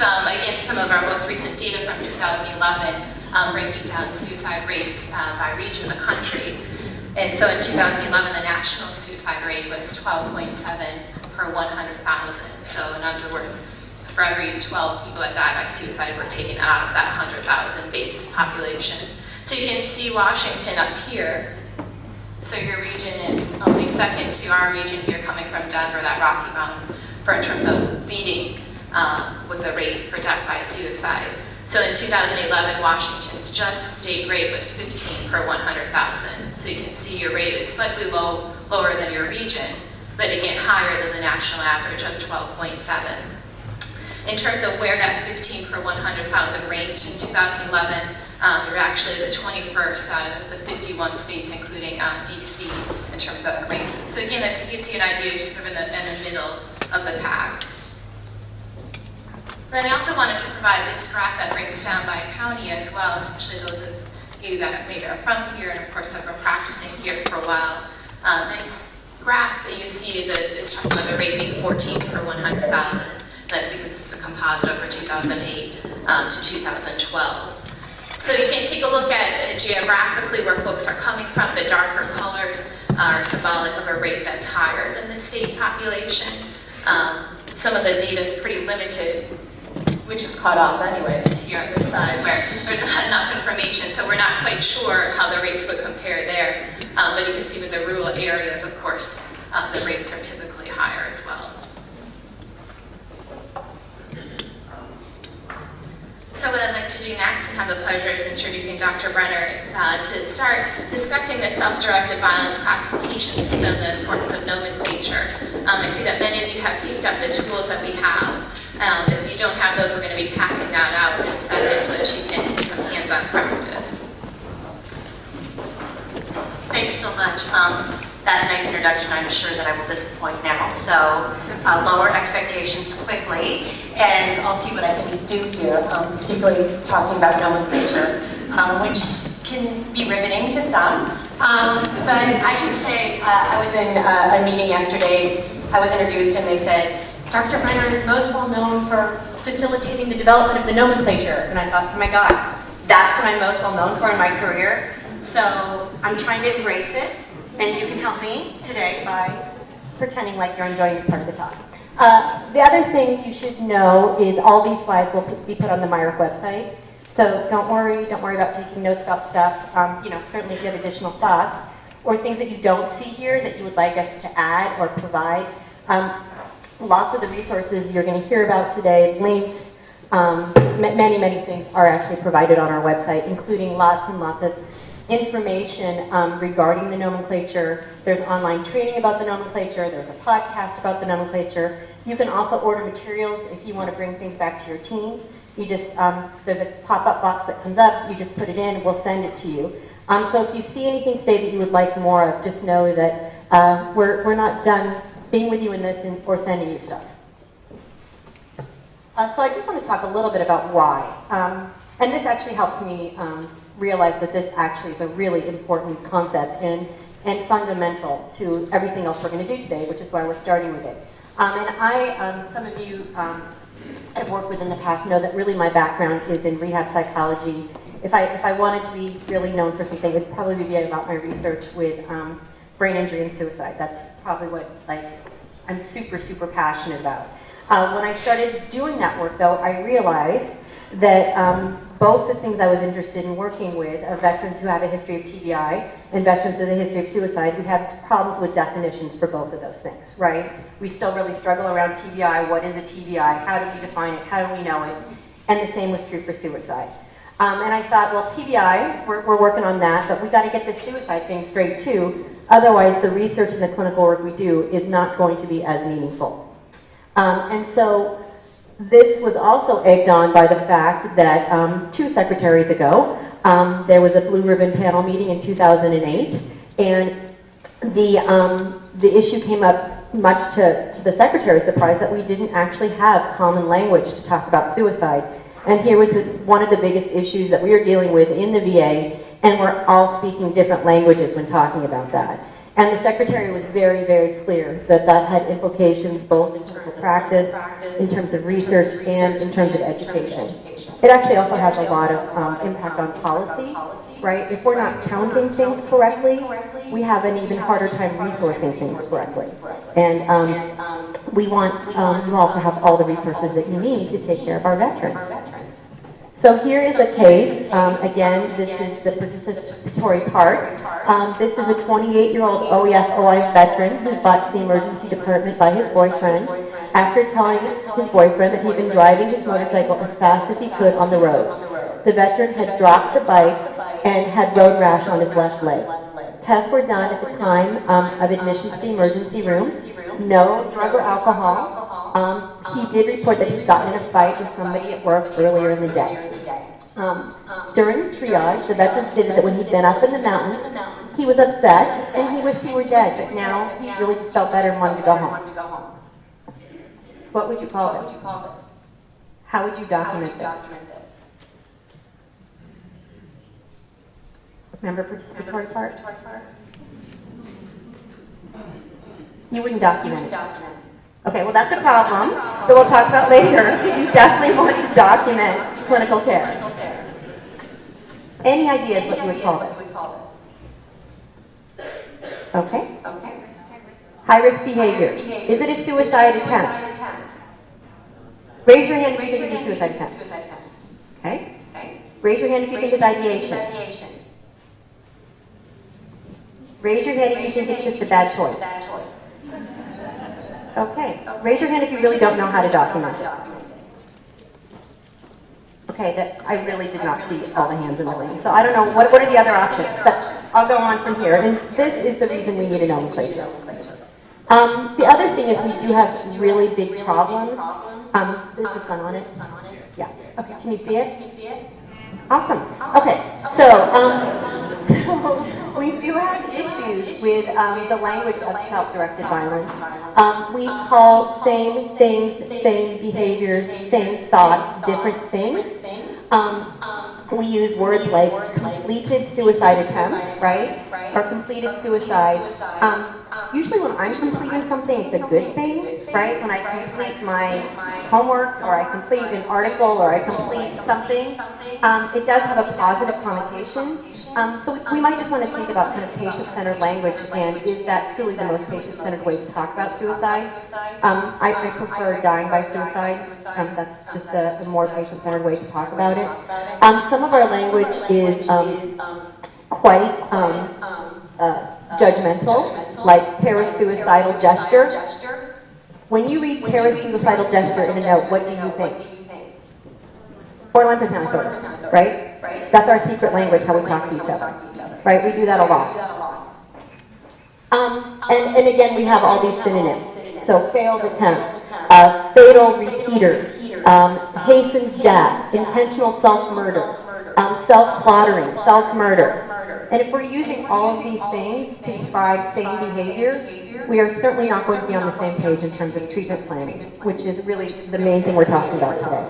is, again, some of our most recent data from 2011, breaking down suicide rates by region of the country. And so in 2011, the national suicide rate was 12.7 per 100,000. So in other words, for every 12 people that die by suicide, we're taking out of that 100,000 base population. So you can see Washington up here. So your region is only second to our region here, coming from Denver, that Rocky Mountain, for in terms of leading with the rate for death by suicide. So in 2011, Washington's just state rate was 15 per 100,000. So you can see your rate is slightly lower than your region, but again, higher than the national average of 12.7. In terms of where that 15 per 100,000 ranked in 2011, we were actually the 21st out of the 51 states, including DC, in terms of that ranking. So again, that gives you an idea, you're sort of in the middle of the pack. But I also wanted to provide this graph that breaks down by county as well, especially those of you that maybe are from here and of course have been practicing here for a while. This graph that you see is talking about the rate being 14 per 100,000. That's because it's a composite over 2008 to 2012. So you can take a look at geographically where folks are coming from. The darker colors are symbolic of a rate that's higher than the state population. Some of the data is pretty limited, which is cut off anyways here on this side where there's not enough information, so we're not quite sure how the rates would compare there. But you can see with the rural areas, of course, the rates are typically higher as well. So what I'd like to do next and have the pleasure is introducing Dr. Brenner to start discussing the self-directed violence classification system, the importance of nomenclature. I see that many of you have picked up the tools that we have. If you don't have those, we're going to be passing that out in a second so that you can get some hands-on practice. Thanks so much. That nice introduction, I'm sure that I will disappoint now. So lower expectations quickly, and I'll see what I can do here, particularly talking about nomenclature, which can be riveting to some. But I should say, I was in a meeting yesterday, I was introduced and they said, Dr. Brenner is most well known for facilitating the development of the nomenclature. And I thought, oh my God, that's what I'm most well known for in my career. So I'm trying to embrace it. And you can help me today by pretending like you're enjoying this part of the talk. The other thing you should know is all these slides will be put on the Myrick website. So don't worry about taking notes about stuff. Certainly if you have additional thoughts or things that you don't see here that you would like us to add or provide. Lots of the resources you're going to hear about today, links, many things are actually provided on our website, including lots and lots of information regarding the nomenclature. There's online training about the nomenclature. There's a podcast about the nomenclature. You can also order materials if you want to bring things back to your teams. You just, there's a pop-up box that comes up. You just put it in, we'll send it to you. So if you see anything today that you would like more of, just know that we're not done being with you in this or sending you stuff. So I just want to talk a little bit about why. And this actually helps me realize that this actually is a really important concept and fundamental to everything else we're going to do today, which is why we're starting with it. Some of you I've worked with in the past know that really my background is in rehab psychology. If I wanted to be really known for something, it would probably be about my research with brain injury and suicide. That's probably what I'm super passionate about. When I started doing that work, though, I realized that both the things I was interested in working with are veterans who have a history of TBI and veterans with a history of suicide. We have problems with definitions for both of those things, right? We still really struggle around TBI. What is a TBI? How do we define it? How do we know it? And the same was true for suicide. And I thought, well, TBI, we're working on that, but we got to get this suicide thing straight too. Otherwise, the research and the clinical work we do is not going to be as meaningful. And so this was also egged on by the fact that 2 secretaries ago, there was a Blue Ribbon panel meeting in 2008, and the issue came up much to the secretary's surprise that we didn't actually have common language to talk about suicide. And here was one of the biggest issues that we were dealing with in the VA, and we're all speaking different languages when talking about that. And the Secretary was very, very clear that that had implications both in terms of practice, in terms of research, and in terms of education. It actually also has a lot of impact on policy, right? If we're not counting things correctly, we have an even harder time resourcing things correctly. And we want you all to have all the resources that you need to take care of our veterans. So here is a case. Again, this is the participatory part. This is a 28-year-old OEF-OI veteran who's brought to the emergency department by his boyfriend after telling his boyfriend that he'd been driving his motorcycle as fast as he could on the road. The veteran had dropped the bike and had road rash on his left leg. Tests were done at the time of admission to the emergency room. No drug or alcohol. He did report that he'd gotten in a fight with somebody at work earlier in the day. During triage, the veteran stated that when he'd been up in the mountains, he was upset and he wished he were dead, but now he really just felt better and wanted to go home. What would you call this? How would you document this? Remember participatory part? You wouldn't document it. Okay, well that's a problem that we'll talk about later, because you definitely want to document clinical care. Any ideas what you would call this? Okay. High-risk behavior. Is it a suicide attempt? Raise your hand if you think it's a suicide attempt. Okay. Raise your hand if you think it's ideation. Raise your hand if you think it's just a bad choice. Okay. Raise your hand if you really don't know how to document it. Okay, I really did not see all the hands in the room. So I don't know, what are the other options? But I'll go on from here. And this is the reason we need a nomenclature. The other thing is we do have really big problems. Is the sun on it? Yeah. Okay, can you see it? Awesome. Okay, so we do have issues with the language of self-directed violence. We call same things, same behaviors, same thoughts, different things. We use words like completed suicide attempt, right? Or completed suicide. Usually when I'm completing something, it's a good thing, right? When I complete my homework, or I complete an article, or I complete something, it does have a positive connotation. So we might just want to think about kind of patient-centered language, and is that truly the most patient-centered way to talk about suicide? I prefer dying by suicide. That's just a more patient-centered way to talk about it. Some of our language is quite judgmental, like parasuicidal gesture. When you read parasuicidal gesture in a note, what do you think? Borderline personality disorder, right? That's our secret language, how we talk to each other, right? We do that a lot. And again, we have all these synonyms. So failed attempt, fatal repeater, hastened death, intentional self-murder, self-slaughtering, self-murder. And if we're using all of these things to describe same behavior, we are certainly not going to be on the same page in terms of treatment planning, which is really the main thing we're talking about today.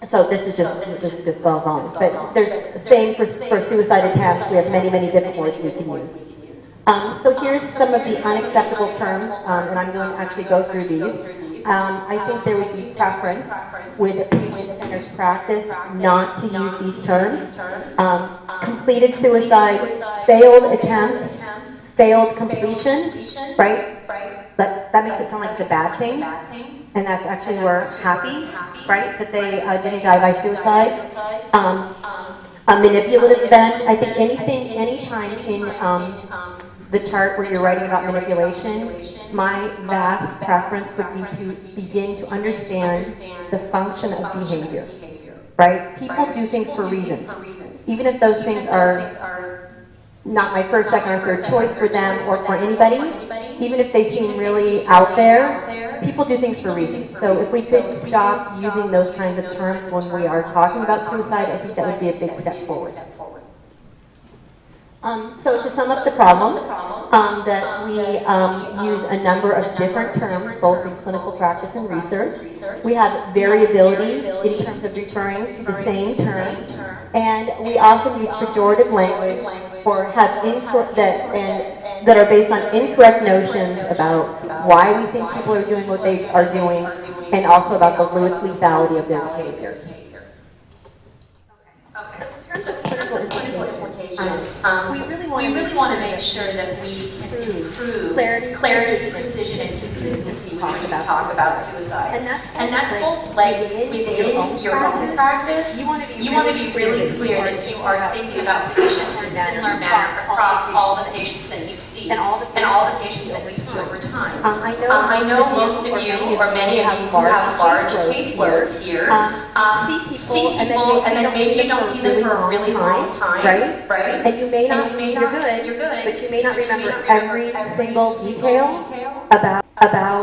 So this is just well on. But there's the same for suicide attempts. We have many, many different words we can use. So here's some of the unacceptable terms, and I'm going to actually go through these. I think there would be preference with a patient-centered practice not to use these terms. Completed suicide, failed attempt, failed completion, right? That makes it sound like it's a bad thing, and that's actually we're happy, right, that they didn't die by suicide. A manipulative event, I think anytime in the chart where you're writing about manipulation, my vast preference would be to begin to understand the function of behavior, right? People do things for reasons. Even if those things are not my first, second, or third choice for them or for anybody, even if they seem really out there, people do things for reasons. So if we could stop using those kinds of terms when we are talking about suicide, I think that would be a big step forward. So to sum up the problem, that we use a number of different terms, both in clinical practice and research. We have variability in terms of referring to the same term, and we often use pejorative language or have that are based on incorrect notions about why we think people are doing what they are doing, and also about the lethality of their behavior. Okay. In terms of clinical implications, we really want to make sure that we can improve clarity, precision, and consistency when we talk about suicide. And that's both like within your own practice. You want to be really clear that you are thinking about patients in a similar manner across all the patients that you see and all the patients that you see over time. I know most of you, or many of you who have large caseloads here, see people and then maybe you don't see them for a really long time, right? And you may not, you're good, but you may not remember every single detail about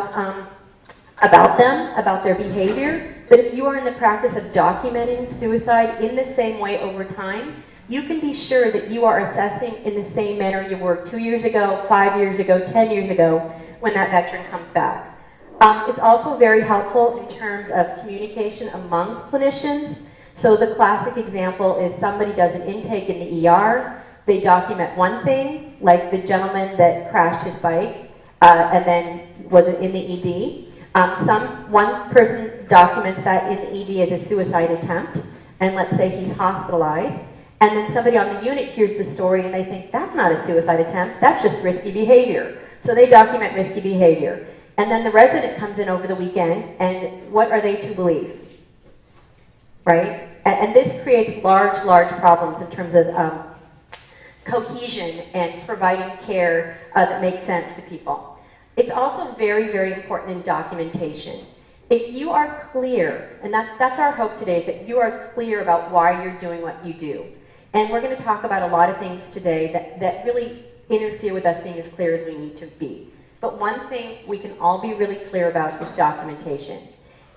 them, about their behavior. But if you are in the practice of documenting suicide in the same way over time, you can be sure that you are assessing in the same manner you were 2 years ago, 5 years ago, 10 years ago, when that veteran comes back. It's also very helpful in terms of communication amongst clinicians. So the classic example is somebody does an intake in the ER, they document one thing, like the gentleman that crashed his bike and then was in the ED. One person documents that in the ED as a suicide attempt, and let's say he's hospitalized, and then somebody on the unit hears the story and they think, that's not a suicide attempt, that's just risky behavior. So they document risky behavior. And then the resident comes in over the weekend, and what are they to believe? Right? And this creates large problems in terms of cohesion and providing care that makes sense to people. It's also very important in documentation. If you are clear, and that's our hope today, that you are clear about why you're doing what you do. And we're going to talk about a lot of things today that really interfere with us being as clear as we need to be. But one thing we can all be really clear about is documentation.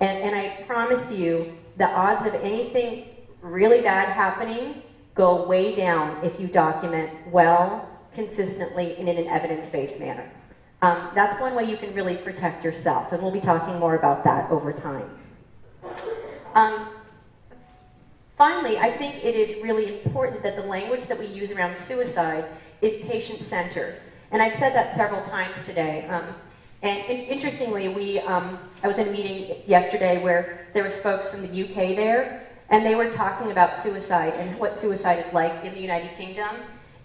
And I promise you, the odds of anything really bad happening go way down if you document well, consistently, and in an evidence-based manner. That's one way you can really protect yourself, and we'll be talking more about that over time. Finally, I think it is really important that the language that we use around suicide is patient-centered. And I've said that several times today. And interestingly, I was in a meeting yesterday where there was folks from the UK there, and they were talking about suicide and what suicide is like in the United Kingdom.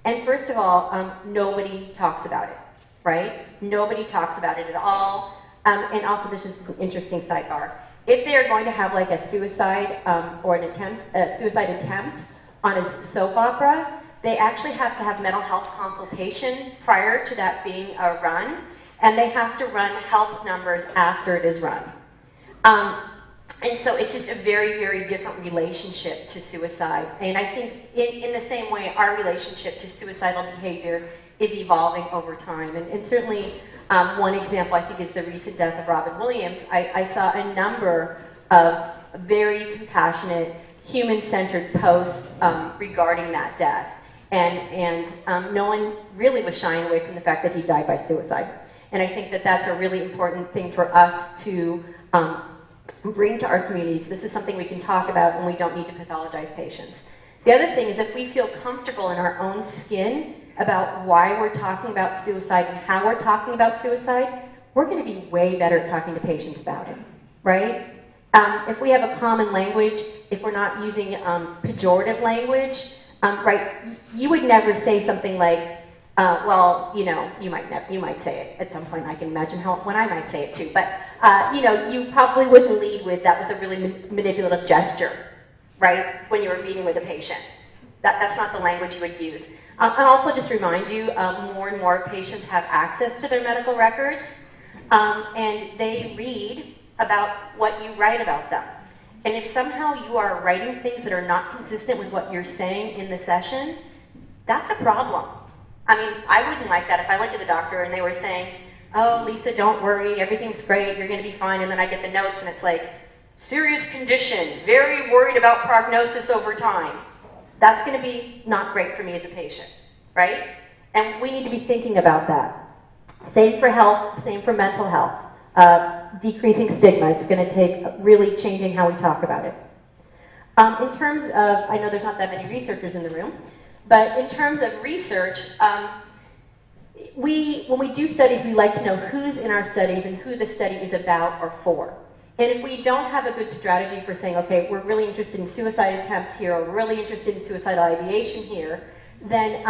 And first of all, nobody talks about it, right? Nobody talks about it at all. And also, this is an interesting sidebar. If they are going to have like a suicide or a suicide attempt on a soap opera, they actually have to have mental health consultation prior to that being run. And they have to run help numbers after it is run. And so it's just a very different relationship to suicide. And I think in the same way, our relationship to suicidal behavior is evolving over time. And certainly one example, I think, is the recent death of Robin Williams. I saw a number of very compassionate, human-centered posts regarding that death. And no one really was shying away from the fact that he died by suicide. And I think that that's a really important thing for us to bring to our communities. This is something we can talk about, and we don't need to pathologize patients. The other thing is, if we feel comfortable in our own skin about why we're talking about suicide and how we're talking about suicide, we're going to be way better at talking to patients about it, right? If we have a common language, if we're not using pejorative language, right, you would never say something like, well, you know, you might say it at some point. I can imagine when I might say it too. But you know, you probably wouldn't lead with, that was a really manipulative gesture, right? When you were meeting with a patient, that's not the language you would use. And also, just remind you, more and more patients have access to their medical records, and they read about what you write about them. And if somehow you are writing things that are not consistent with what you're saying in the session, that's a problem. I mean, I wouldn't like that if I went to the doctor and they were saying, oh, Lisa, don't worry, everything's great, you're going to be fine, and then I get the notes and it's like, serious condition, very worried about prognosis over time. That's going to be not great for me as a patient, right? And we need to be thinking about that. Same for health, same for mental health. Decreasing stigma, it's going to take really changing how we talk about it. In terms of, I know there's not that many researchers in the room, but in terms of research, when we do studies, we like to know who's in our studies and who the study is about or for. And if we don't have a good strategy for saying, okay, we're really interested in suicide attempts here, or we're really interested in suicidal ideation here, then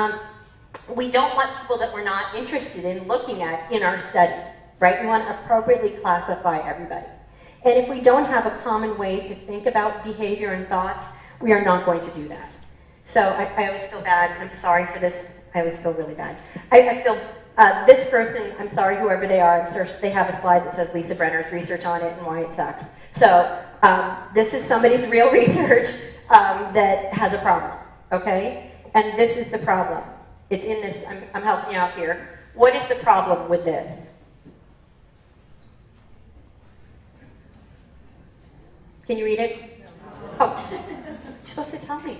we don't want people that we're not interested in looking at in our study, right? We want to appropriately classify everybody. And if we don't have a common way to think about behavior and thoughts, we are not going to do that. So I always feel bad, and I'm sorry for this. I always feel really bad. I feel this person, I'm sorry, whoever they are, I'm sure they have a slide that says Lisa Brenner's research on it and why it sucks. So this is somebody's real research that has a problem, okay? And this is the problem. It's in this, I'm helping you out here. What is the problem with this? Can you read it? Oh, you're supposed to tell me.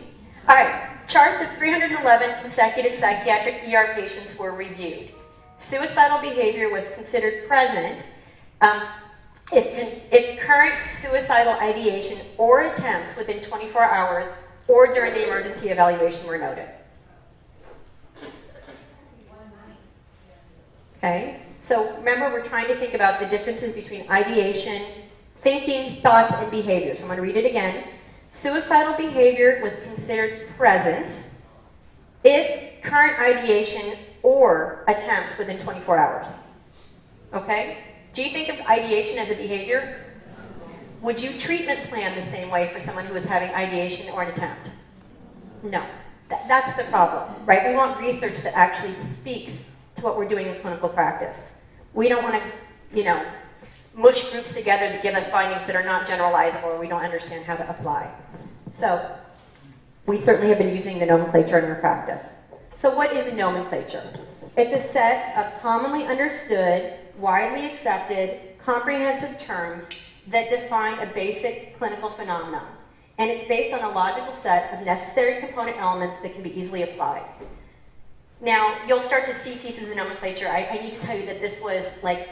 All right, charts of 311 consecutive psychiatric ER patients were reviewed. Suicidal behavior was considered present if current suicidal ideation or attempts within 24 hours or during the emergency evaluation were noted. Okay, so remember, we're trying to think about the differences between ideation, thinking, thoughts, and behavior. So I'm going to read it again. Suicidal behavior was considered present if current ideation or attempts within 24 hours. Okay? Do you think of ideation as a behavior? Would you treatment plan the same way for someone who is having ideation or an attempt? No. That's the problem, right? We want research that actually speaks to what we're doing in clinical practice. We don't want to, mush groups together to give us findings that are not generalizable or we don't understand how to apply. So we certainly have been using the nomenclature in our practice. So what is a nomenclature? It's a set of commonly understood, widely accepted, comprehensive terms that define a basic clinical phenomenon. And it's based on a logical set of necessary component elements that can be easily applied. Now, you'll start to see pieces of nomenclature. I need to tell you that this was like,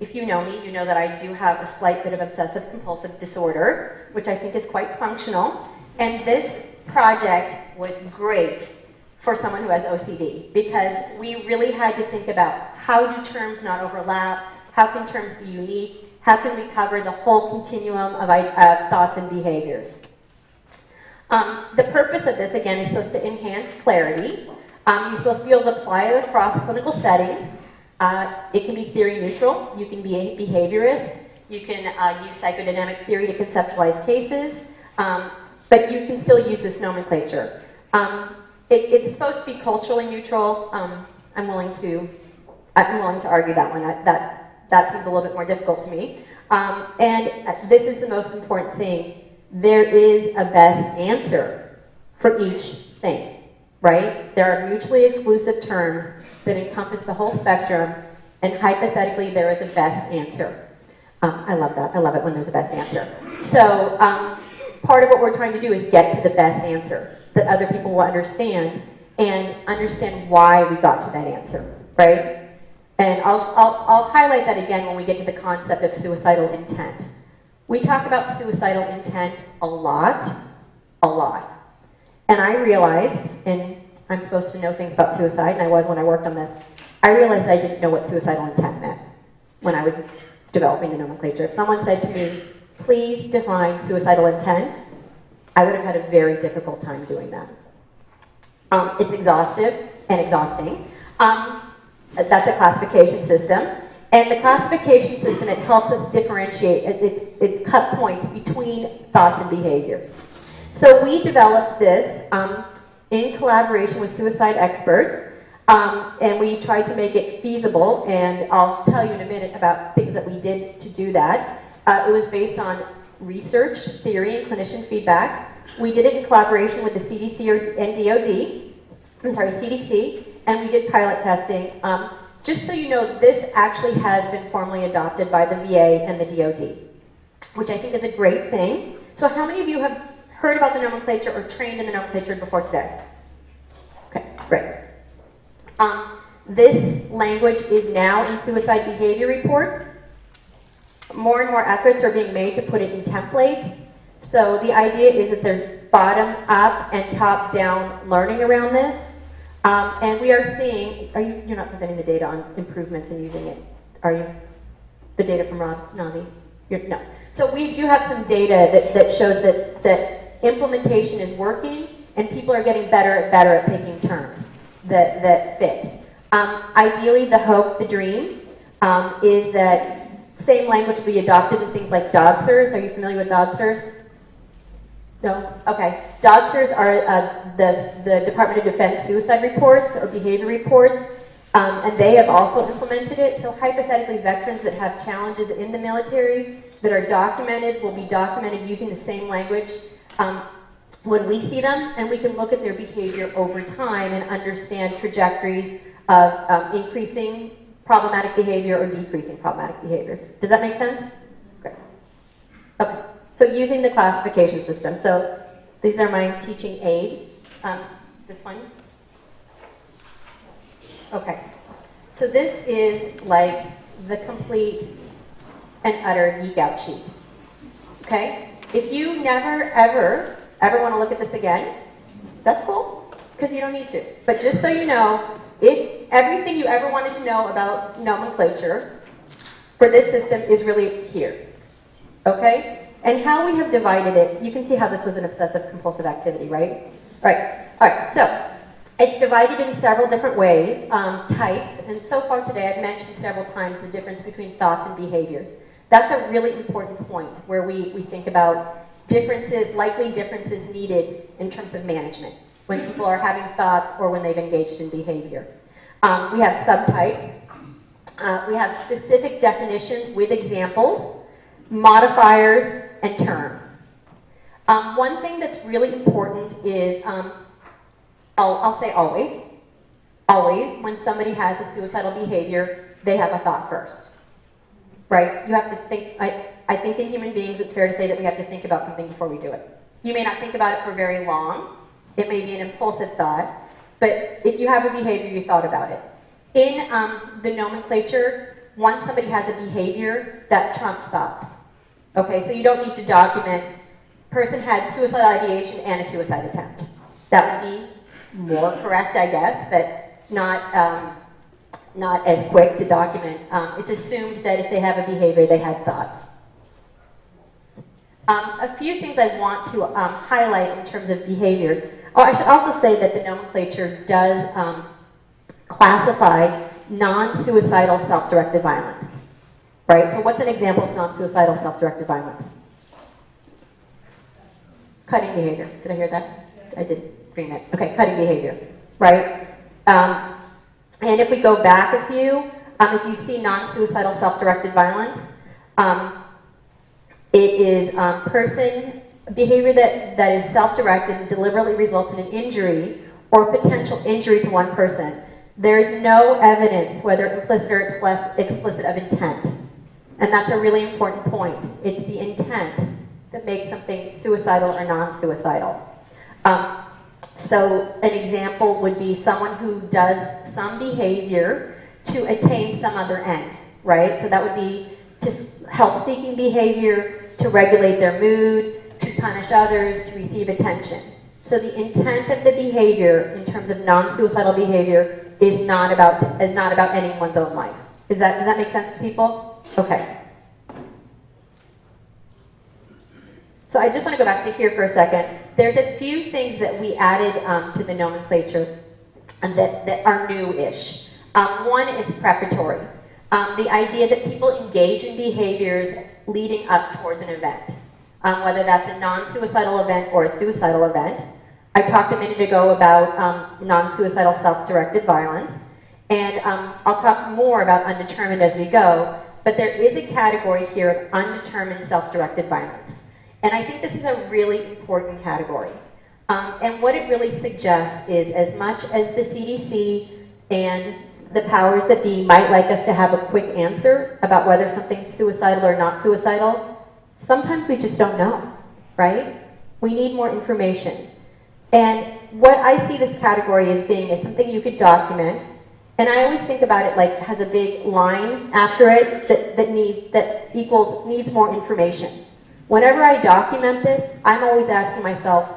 if you know me, you know that I do have a slight bit of obsessive compulsive disorder, which I think is quite functional. And this project was great for someone who has OCD, because we really had to think about how do terms not overlap, how can terms be unique, how can we cover the whole continuum of thoughts and behaviors. The purpose of this, again, is supposed to enhance clarity. You're supposed to be able to apply it across clinical settings. It can be theory neutral, you can be a behaviorist, you can use psychodynamic theory to conceptualize cases, but you can still use this nomenclature. It's supposed to be culturally neutral. I'm willing to argue that one. That seems a little bit more difficult to me. And this is the most important thing. There is a best answer for each thing, right? There are mutually exclusive terms that encompass the whole spectrum, and hypothetically there is a best answer. I love that. I love it when there's a best answer. So part of what we're trying to do is get to the best answer that other people will understand, and understand why we got to that answer, right? And I'll highlight that again when we get to the concept of suicidal intent. We talk about suicidal intent a lot. And I realized, and I'm supposed to know things about suicide, and I was when I worked on this, I realized I didn't know what suicidal intent meant when I was developing the nomenclature. If someone said to me, please define suicidal intent, I would have had a very difficult time doing that. It's exhaustive and exhausting. That's a classification system. And the classification system, it helps us differentiate, it's cut points between thoughts and behaviors. So we developed this in collaboration with suicide experts, and we tried to make it feasible, and I'll tell you in a minute about things that we did to do that. It was based on research, theory, and clinician feedback. We did it in collaboration with the CDC and CDC, and we did pilot testing. Just so you know, this actually has been formally adopted by the VA and the DoD, which I think is a great thing. So how many of you have heard about the nomenclature or trained in the nomenclature before today? Okay, great. This language is now in suicide behavior reports. More and more efforts are being made to put it in templates. So the idea is that there's bottom-up and top-down learning around this. And we are seeing, you're not presenting the data on improvements in using it, are you? The data from Rob Nazi? No. So we do have some data that shows that implementation is working and people are getting better at picking terms that fit. Ideally, the hope, the dream, is that same language be adopted in things like DODSers. Are you familiar with DODSers? No? Okay. DODSers are the Department of Defense suicide reports or behavior reports, and they have also implemented it. So hypothetically, veterans that have challenges in the military that are documented will be documented using the same language when we see them, and we can look at their behavior over time and understand trajectories of increasing problematic behavior or decreasing problematic behavior. Does that make sense? Great. Okay. So using the classification system. So these are my teaching aids. This one. Okay. So this is like the complete and utter geek out sheet. Okay? If you never, ever want to look at this again, that's cool, because you don't need to. But just so you know, if everything you ever wanted to know about nomenclature for this system is really here. Okay? And how we have divided it, you can see how this was an obsessive compulsive activity, right? All right, so it's divided in several different ways, types, and so far today I've mentioned several times the difference between thoughts and behaviors. That's a really important point where we think about differences, likely differences needed in terms of management, when people are having thoughts or when they've engaged in behavior. We have subtypes. We have specific definitions with examples, modifiers, and terms. One thing that's really important is, I'll say always, when somebody has a suicidal behavior, they have a thought first, right? You have to think, I think in human beings it's fair to say that we have to think about something before we do it. You may not think about it for very long. It may be an impulsive thought, but if you have a behavior, you thought about it. In the nomenclature, once somebody has a behavior, that trumps thoughts. Okay, so you don't need to document, person had suicidal ideation and a suicide attempt. That would be more correct, I guess, but not as quick to document. It's assumed that if they have a behavior, they had thoughts. A few things I want to highlight in terms of behaviors. Oh, I should also say that the nomenclature does classify non-suicidal self-directed violence. Right? So what's an example of non-suicidal self-directed violence? Cutting behavior. Did I hear that? I did bring that. Okay, cutting behavior. Right? And if we go back a few, if you see non-suicidal self-directed violence, it is person behavior that is self-directed and deliberately results in an injury or potential injury to one person. There is no evidence, whether implicit or explicit, of intent. And that's a really important point. It's the intent that makes something suicidal or non-suicidal. So an example would be someone who does some behavior to attain some other end, right? So that would be to help-seeking behavior, to regulate their mood, to punish others, to receive attention. So the intent of the behavior in terms of non-suicidal behavior is not about ending one's own life. Does that make sense to people? Okay. So I just want to go back to here for a second. There's a few things that we added to the nomenclature that are new-ish. One is preparatory. The idea that people engage in behaviors leading up towards an event, whether that's a non-suicidal event or a suicidal event. I talked a minute ago about non-suicidal self-directed violence, and I'll talk more about undetermined as we go, but there is a category here of undetermined self-directed violence. And I think this is a really important category. And what it really suggests is, as much as the CDC and the powers that be might like us to have a quick answer about whether something's suicidal or not suicidal, sometimes we just don't know, right? We need more information. And what I see this category as being is something you could document, And I always think about it like has a big line after it that needs more information. Whenever I document this, I'm always asking myself,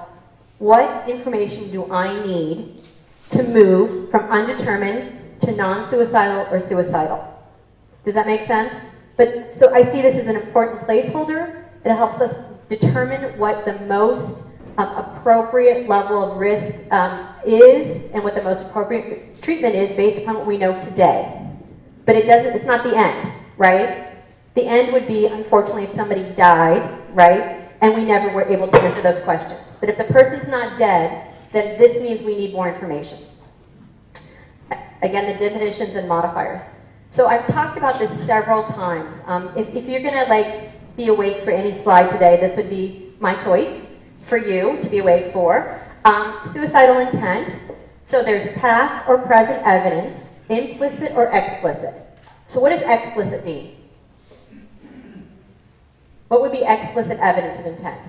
what information do I need to move from undetermined to non-suicidal or suicidal? Does that make sense? But so I see this as an important placeholder. It helps us determine what the most appropriate level of risk is and what the most appropriate treatment is based upon what we know today. But it's not the end, right? The end would be, unfortunately, if somebody died, right? And we never were able to answer those questions. But if the person's not dead, then this means we need more information. Again, the definitions and modifiers. So I've talked about this several times. If you're gonna be awake for any slide today, this would be my choice for you to be awake for. Suicidal intent. So there's past or present evidence, implicit or explicit. So what does explicit mean? What would be explicit evidence of intent?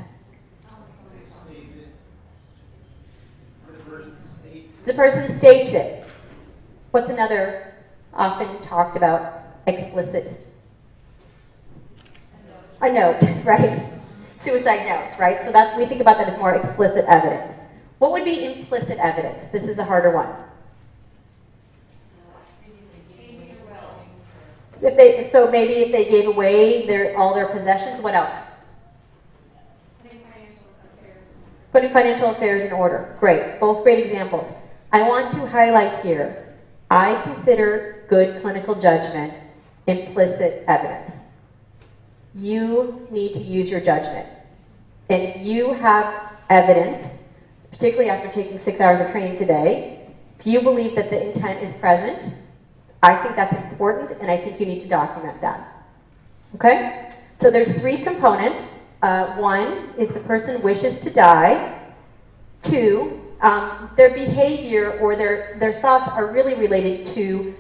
The person states it. What's another often talked about explicit? A note, right? Suicide notes, right? So we think about that as more explicit evidence. What would be implicit evidence? This is a harder one. So maybe if they gave away all their possessions, what else? Putting financial affairs in order. Great, both great examples. I want to highlight here, I consider good clinical judgment implicit evidence. You need to use your judgment. And if you have evidence, particularly after taking 6 hours of training today, if you believe that the intent is present, I think that's important, and I think you need to document that. Okay? So there's 3 components. One is the person wishes to die. 2, their behavior or their thoughts are really related to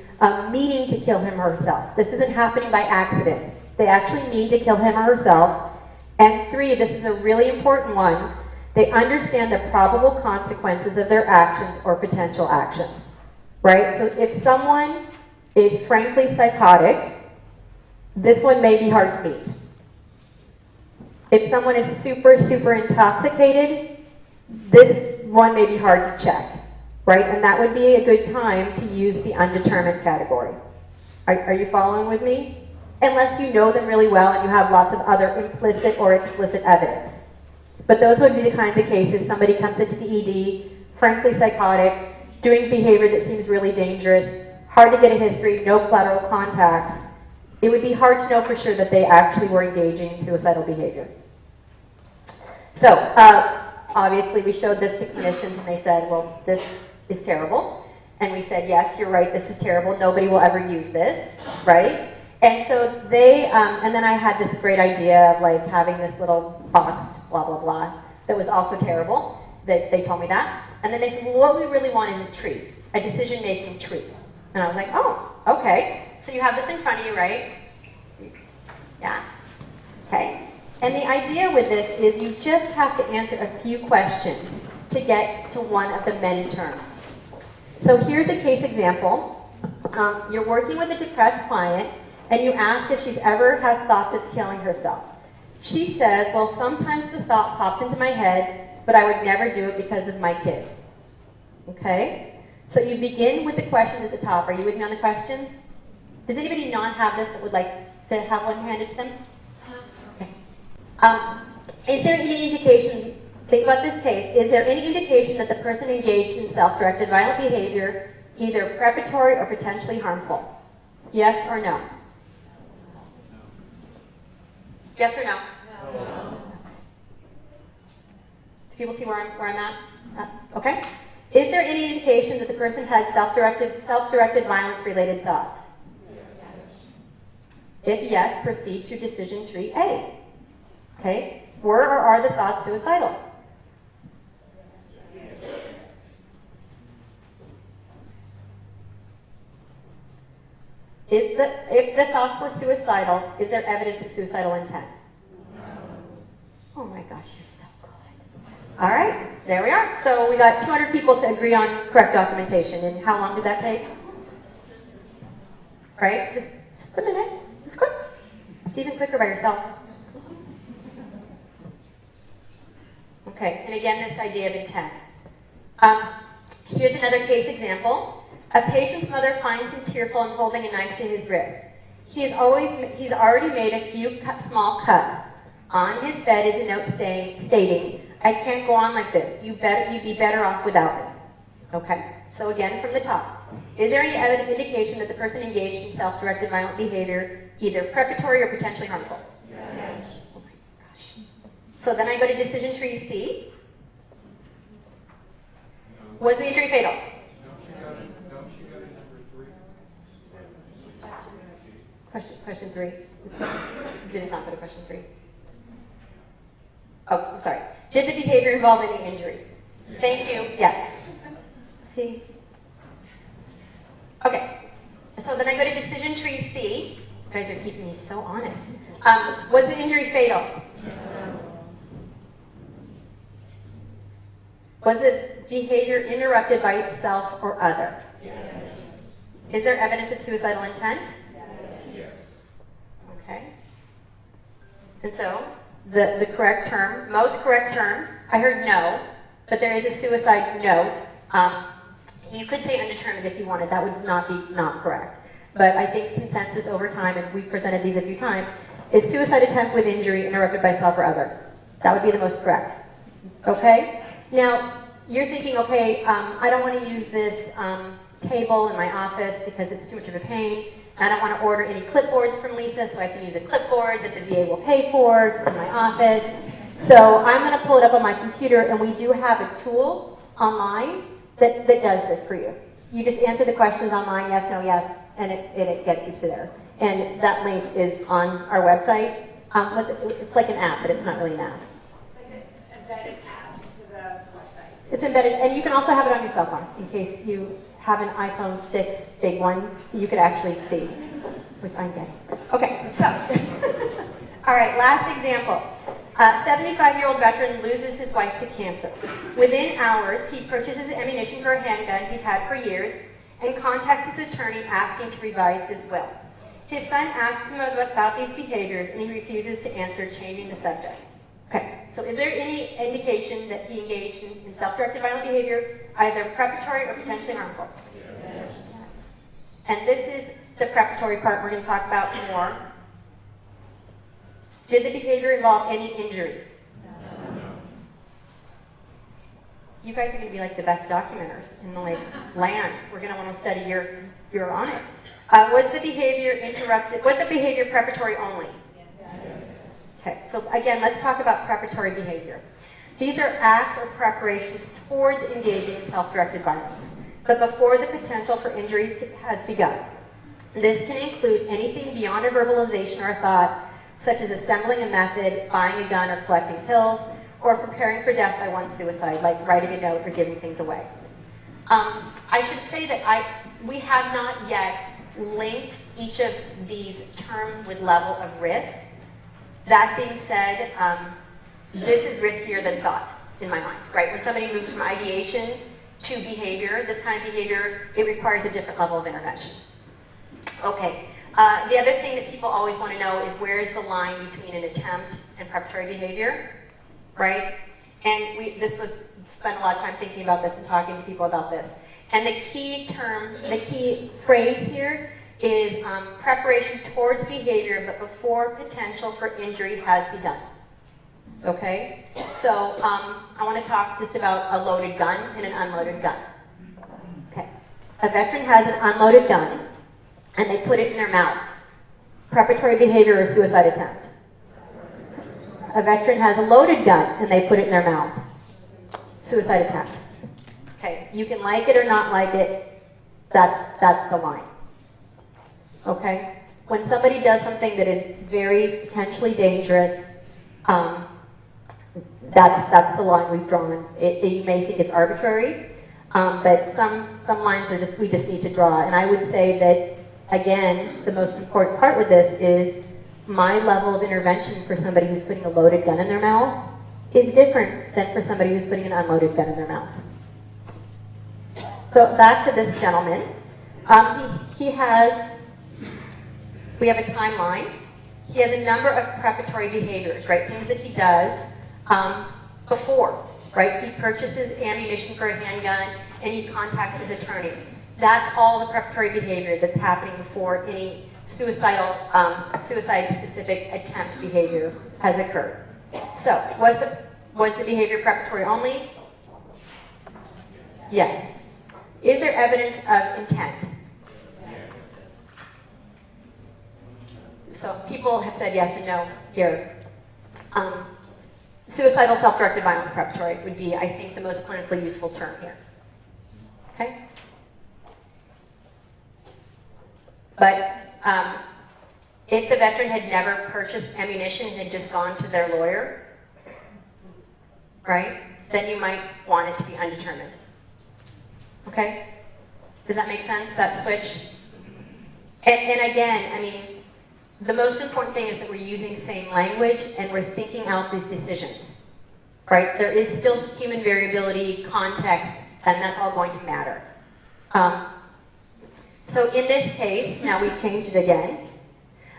meaning to kill him or herself. This isn't happening by accident. They actually mean to kill him or herself. And 3, this is a really important one, they understand the probable consequences of their actions or potential actions. Right? So if someone is frankly psychotic, this one may be hard to meet. If someone is super, super intoxicated, this one may be hard to check, right? And that would be a good time to use the undetermined category. Are you following with me? Unless you know them really well and you have lots of other implicit or explicit evidence. But those would be the kinds of cases somebody comes into the ED, frankly psychotic, doing behavior that seems really dangerous, hard to get a history, no collateral contacts. It would be hard to know for sure that they actually were engaging in suicidal behavior. So, obviously we showed this to clinicians and they said, well, this is terrible. And we said, yes, you're right, this is terrible. Nobody will ever use this, right? And so they, and then I had this great idea of having this little boxed blah, blah, blah, that was also terrible, that they told me that. And then they said, well, what we really want is a tree, a decision-making tree. And I was like, oh, okay. So you have this in front of you, right? Yeah? Okay. And the idea with this is you just have to answer a few questions to get to one of the many terms. So here's a case example. You're working with a depressed client, and you ask if she's ever has thoughts of killing herself. She says, well, sometimes the thought pops into my head, but I would never do it because of my kids. Okay? So you begin with the questions at the top. Are you with me on the questions? Does anybody not have this that would like to have one handed to them? Okay. Is there any indication, think about this case, is there any indication that the person engaged in self-directed violent behavior either preparatory or potentially harmful? Yes or no? Yes or no? No. Do people see where I'm at? Okay. Is there any indication that the person had self-directed violence-related thoughts? Yes. If yes, proceed to decision tree A. Okay. Were or are the thoughts suicidal? If the thoughts were suicidal, is there evidence of suicidal intent? No. Oh my gosh, you're so good. All right, there we are. So we got 200 people to agree on correct documentation. And how long did that take? right? Just a minute, just quick. It's even quicker by yourself. Okay, and again, this idea of intent. Here's another case example. A patient's mother finds him tearful and holding a knife to his wrist. He's already made a few small cuts. On his bed is a note stating, "I can't go on like this. You'd be better off without me." Okay, so again from the top. Is there any evident indication that the person engaged in self-directed violent behavior either preparatory or potentially harmful? Yes. Oh my gosh. So then I go to decision tree C. Was the injury fatal? Question 3. Did it not go to question 3? Oh, sorry. Did the behavior involve any injury? Thank you. Yes. See? Okay. So then I go to decision tree C. You guys are keeping me so honest. Was the injury fatal? Was the behavior interrupted by self or other? Yes. Is there evidence of suicidal intent? Yes. Okay. And so, the correct term, most correct term, I heard no, but there is a suicide note. You could say undetermined if you wanted, that would not be not correct. But I think consensus over time, and we've presented these a few times, is suicide attempt with injury interrupted by self or other. That would be the most correct. Okay? Now, you're thinking, okay, I don't want to use this table in my office because it's too much of a pain. I don't want to order any clipboards from Lisa, so I can use a clipboard that the VA will pay for in my office. So I'm going to pull it up on my computer, and we do have a tool online that does this for you. You just answer the questions online, yes, no, yes, and it gets you to there. And that link is on our website. It's like an app, but it's not really an app. It's like an embedded app into the website. It's embedded, and you can also have it on your cell phone in case you have an iPhone 6, big one, you could actually see, which I'm getting. Okay, so, all right, last example. A 75-year-old veteran loses his wife to cancer. Within hours, he purchases ammunition for a handgun he's had for years and contacts his attorney asking to revise his will. His son asks him about these behaviors, and he refuses to answer, changing the subject. Okay, so is there any indication that he engaged in self-directed violent behavior, either preparatory or potentially harmful? Yes. And this is the preparatory part we're going to talk about more. Did the behavior involve any injury? No. You guys are going to be like the best documenters in the land. We're going to want to study you're on it. Was the behavior interrupted? Was the behavior preparatory only? Yes. Okay, so again, let's talk about preparatory behavior. These are acts or preparations towards engaging in self-directed violence, but before the potential for injury has begun. This can include anything beyond a verbalization or a thought, such as assembling a method, buying a gun or collecting pills, or preparing for death by one's suicide, like writing a note or giving things away. I should say that we have not yet linked each of these terms with level of risk. That being said, this is riskier than thoughts in my mind, right? When somebody moves from ideation to behavior, this kind of behavior, it requires a different level of intervention. Okay, the other thing that people always want to know is where is the line between an attempt and preparatory behavior, right? And spent a lot of time thinking about this and talking to people about this. And the key term, the key phrase here is preparation towards behavior, but before potential for injury has begun. Okay? So I want to talk just about a loaded gun and an unloaded gun. Okay. A veteran has an unloaded gun, and they put it in their mouth. Preparatory behavior or suicide attempt. A veteran has a loaded gun, and they put it in their mouth. Suicide attempt. Okay, you can like it or not like it, that's the line. Okay? When somebody does something that is very potentially dangerous, that's the line we've drawn. You may think it's arbitrary, but some lines we just need to draw. And I would say that, again, the most important part with this is my level of intervention for somebody who's putting a loaded gun in their mouth is different than for somebody who's putting an unloaded gun in their mouth. So back to this gentleman. He has We have a timeline. He has a number of preparatory behaviors, right? Things that he does before, right? He purchases ammunition for a handgun and he contacts his attorney. That's all the preparatory behavior that's happening before any suicide-specific attempt behavior has occurred. So, was the behavior preparatory only? Yes. Is there evidence of intent? So people have said yes and no here. Suicidal self-directed violence preparatory would be, I think, the most clinically useful term here. Okay? But if the veteran had never purchased ammunition and had just gone to their lawyer, right, then you might want it to be undetermined. Okay? Does that make sense, that switch? And again, I mean, the most important thing is that we're using same language and we're thinking out these decisions, right? There is still human variability, context, and that's all going to matter. So in this case, now we've changed it again.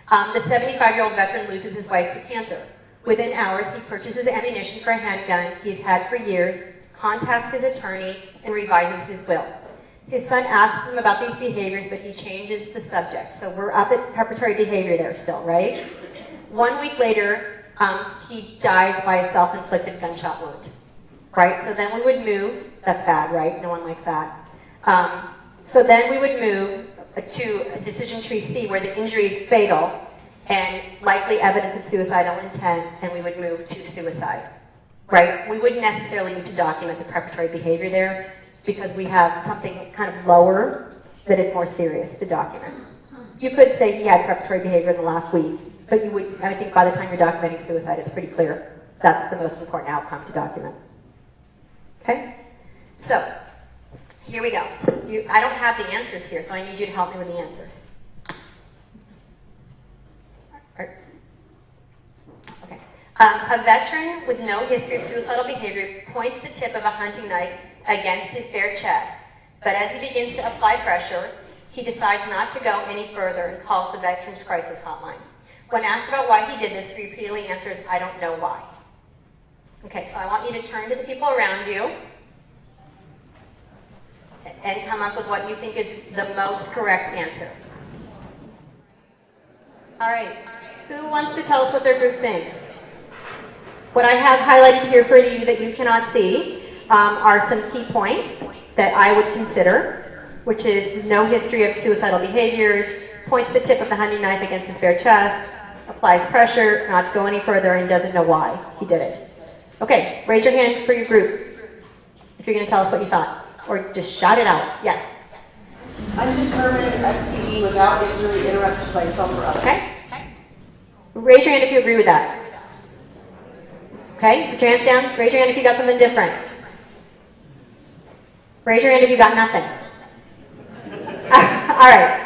The 75-year-old veteran loses his wife to cancer. Within hours, he purchases ammunition for a handgun he's had for years, contacts his attorney, and revises his will. His son asks him about these behaviors, but he changes the subject. So we're up at preparatory behavior there still, right? 1 week later, he dies by a self-inflicted gunshot wound, right? So then we would move, that's bad, right? No one likes that. So then we would move to decision tree C, where the injury is fatal and likely evidence of suicidal intent, and we would move to suicide, right? We wouldn't necessarily need to document the preparatory behavior there, because we have something kind of lower that is more serious to document. You could say he had preparatory behavior in the last week, but you would, I think by the time you're documenting suicide, it's pretty clear that's the most important outcome to document. Okay? So, here we go. I don't have the answers here, so I need you to help me with the answers. Okay. A veteran with no history of suicidal behavior points the tip of a hunting knife against his bare chest, but as he begins to apply pressure, he decides not to go any further and calls the Veterans Crisis Hotline. When asked about why he did this, he repeatedly answers, "I don't know why." Okay, so I want you to turn to the people around you and come up with what you think is the most correct answer. All right, who wants to tell us what their group thinks? What I have highlighted here for you that you cannot see are some key points that I would consider, which is no history of suicidal behaviors, points the tip of the hunting knife against his bare chest, applies pressure not to go any further, and doesn't know why he did it. Okay, raise your hand for your group if you're going to tell us what you thought, or just shout it out. Yes? Undetermined STD without injury interrupted by self or other. Okay. Raise your hand if you agree with that. Okay, put your hands down. Raise your hand if you got something different. Raise your hand if you got nothing. All right.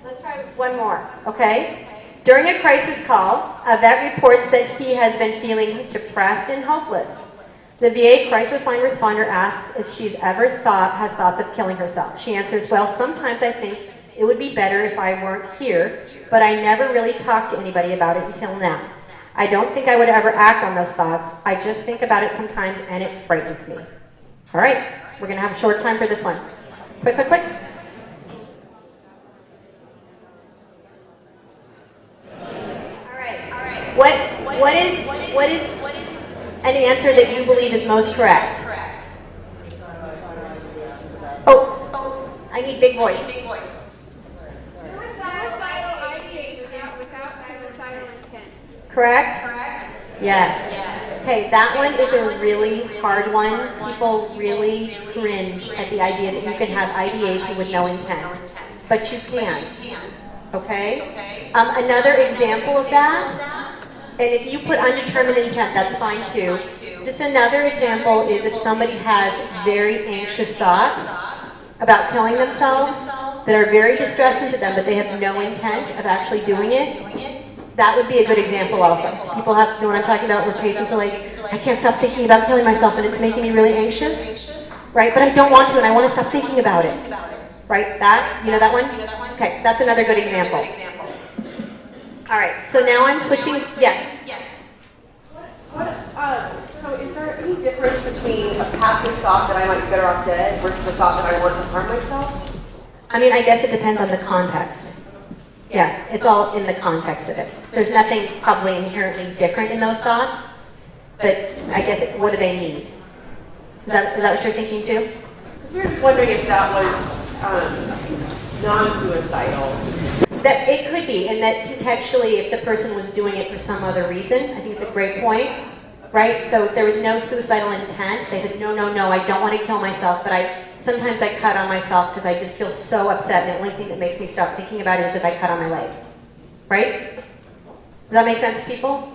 Let's try one more, okay? During a crisis call, a vet reports that he has been feeling depressed and hopeless. The VA crisis line responder asks if she's ever has thoughts of killing herself. She answers, "Well, sometimes I think it would be better if I weren't here, but I never really talked to anybody about it until now. I don't think I would ever act on those thoughts. I just think about it sometimes and it frightens me." All right, we're going to have a short time for this one. Quick, quick, quick. All right. What is an answer that you believe is most correct? Oh, I need big voice. Suicidal ideation without suicidal intent. Correct? Yes. Okay, that one is a really hard one. People really cringe at the idea that you can have ideation with no intent. But you can. Okay? Another example of that, and if you put undetermined intent, that's fine too. Just another example is if somebody has very anxious thoughts about killing themselves that are very distressing to them, but they have no intent of actually doing it, that would be a good example also. People have to know what I'm talking about, where patients are like, "I can't stop thinking about killing myself and it's making me really anxious," right? But I don't want to and I want to stop thinking about it, right? That, you know that one? Okay, that's another good example. All right, so now I'm switching, yes. So is there any difference between a passive thought that I might be better off dead versus a thought that I want to harm myself? I mean, I guess it depends on the context. Yeah, it's all in the context of it. There's nothing probably inherently different in those thoughts, but I guess, what do they mean? Is that what you're thinking too? We were just wondering if that was non-suicidal. That it could be, and that contextually, if the person was doing it for some other reason, I think it's a great point, right? So if there was no suicidal intent, they said, no, I don't want to kill myself, but sometimes I cut on myself because I just feel so upset, and the only thing that makes me stop thinking about it is if I cut on my leg, right? Does that make sense to people?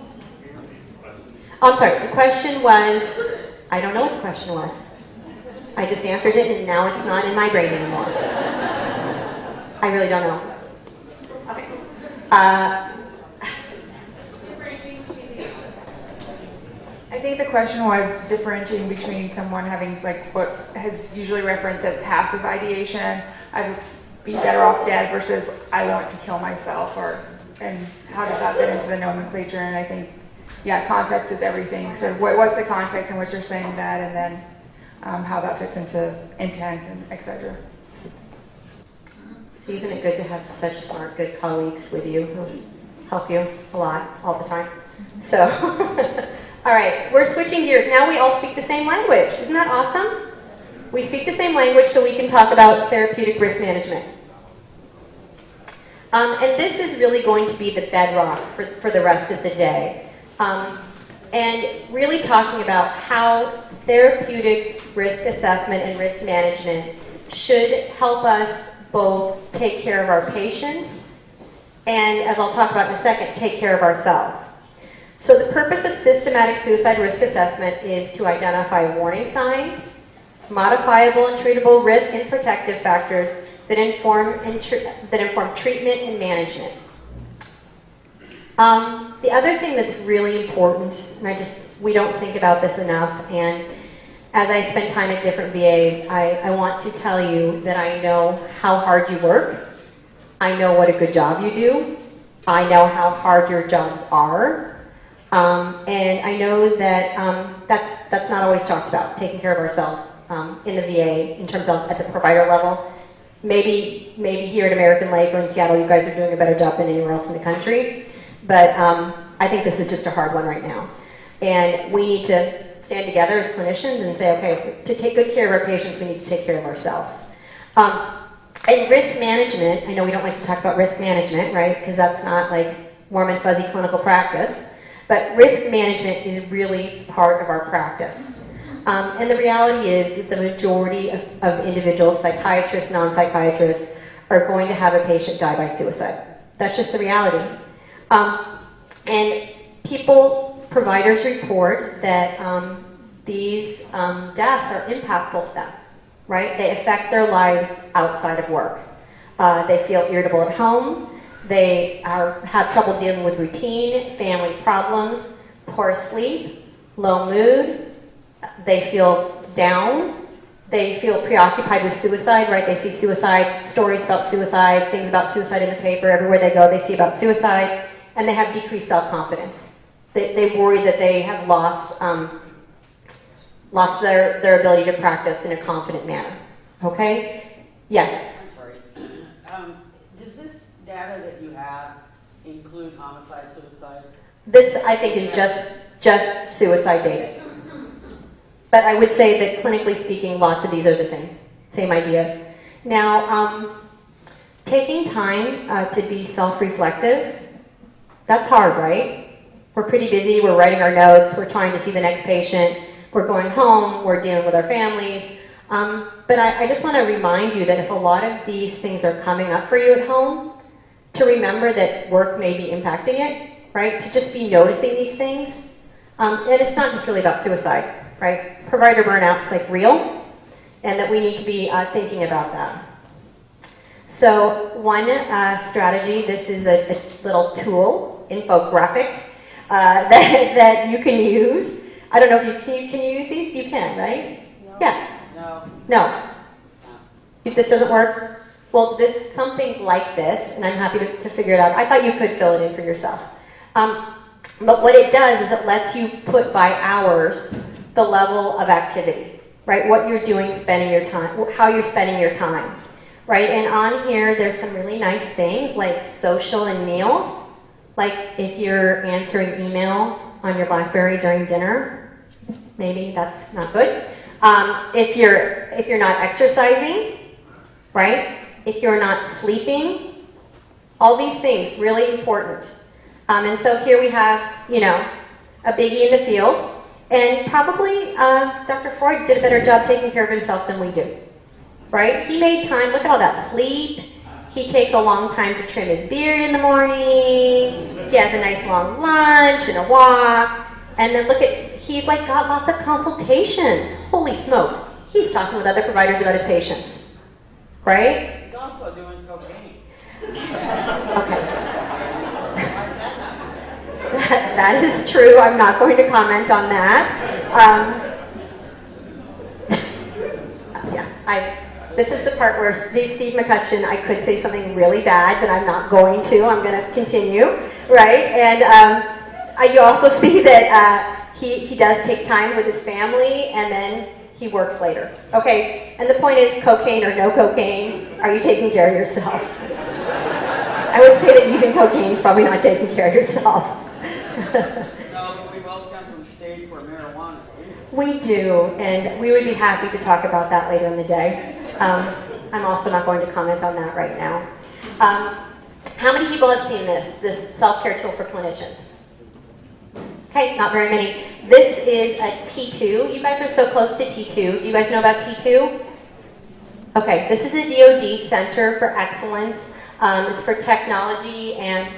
Oh, I'm sorry, the question was, I don't know what the question was. I just answered it, and now it's not in my brain anymore. I really don't know. Okay. I think the question was differentiating between someone having like what has usually referenced as passive ideation, I would be better off dead, versus I want to kill myself, and how does that fit into the nomenclature? And I think, yeah, context is everything. So what's the context in which you're saying that, and then how that fits into intent, and etc. Isn't it good to have such smart, good colleagues with you who help you a lot, all the time? So, all right, we're switching gears. Now we all speak the same language. Isn't that awesome? We speak the same language so we can talk about therapeutic risk management. And this is really going to be the bedrock for the rest of the day. And really talking about how therapeutic risk assessment and risk management should help us both take care of our patients and, as I'll talk about in a second, take care of ourselves. So the purpose of systematic suicide risk assessment is to identify warning signs, modifiable and treatable risk and protective factors that inform treatment and management. The other thing that's really important, and we don't think about this enough, and as I spend time at different VAs, I want to tell you that I know how hard you work. I know what a good job you do. I know how hard your jobs are. And I know that that's not always talked about, taking care of ourselves in the VA in terms of at the provider level. Maybe here at American Lake or in Seattle, you guys are doing a better job than anywhere else in the country. But I think this is just a hard one right now. And we need to stand together as clinicians and say, okay, to take good care of our patients, we need to take care of ourselves. And risk management, I know we don't like to talk about risk management, right? Because that's not like warm and fuzzy clinical practice. But risk management is really part of our practice. And the reality is that the majority of individuals, psychiatrists, non-psychiatrists, are going to have a patient die by suicide. That's just the reality. And providers report that these deaths are impactful to them, right? They affect their lives outside of work. They feel irritable at home. They have trouble dealing with routine, family problems, poor sleep, low mood. They feel down. They feel preoccupied with suicide, right? They see suicide, stories about suicide, things about suicide in the paper. Everywhere they go, they see about suicide. And they have decreased self-confidence. They worry that they have lost their ability to practice in a confident manner. Okay? Yes? I'm sorry. Does this data that you have include homicide, suicide? This, I think, is just suicide data. But I would say that clinically speaking, lots of these are the same ideas. Now, taking time to be self-reflective, that's hard, right? We're pretty busy, we're writing our notes, we're trying to see the next patient, we're going home, we're dealing with our families. But I just want to remind you that if a lot of these things are coming up for you at home, to remember that work may be impacting it, right? To just be noticing these things. And it's not just really about suicide, right? Provider burnout's like real, and that we need to be thinking about that. So one strategy, this is a little tool, infographic, that you can use. I don't know if can you use these? You can, right? No. Yeah. No. No. If this doesn't work, Well, this something like this, and I'm happy to figure it out. I thought you could fill it in for yourself. But what it does is it lets you put by hours the level of activity, right? What you're doing, spending your time, how you're spending your time, right? And on here, there's some really nice things like social and meals, like if you're answering email on your BlackBerry during dinner, maybe that's not good. If you're not exercising, right? If you're not sleeping, all these things really important. And so here we have, you know, a biggie in the field, and probably Dr. Freud did a better job taking care of himself than we do, right? He made time. Look at all that sleep. He takes a long time to trim his beard in the morning. He has a nice long lunch and a walk, and then look at. He's like got lots of consultations. Holy smokes. He's talking with other providers about his patients, right? He's also doing cocaine. Okay. That is true. I'm not going to comment on that. This is the part where Steve McCutcheon, I could say something really bad, but I'm not going to. I'm going to continue, right? And you also see that he does take time with his family, and then he works later. Okay, and the point is, cocaine or no cocaine, are you taking care of yourself? I would say that using cocaine is probably not taking care of yourself. No, but we both come from states where marijuana is legal. We do, and we would be happy to talk about that later in the day. I'm also not going to comment on that right now. How many people have seen this self-care tool for clinicians? Okay, not very many. This is a T2. You guys are so close to T2. Do you guys know about T2? Okay, this is a DoD Center for Excellence. It's for technology and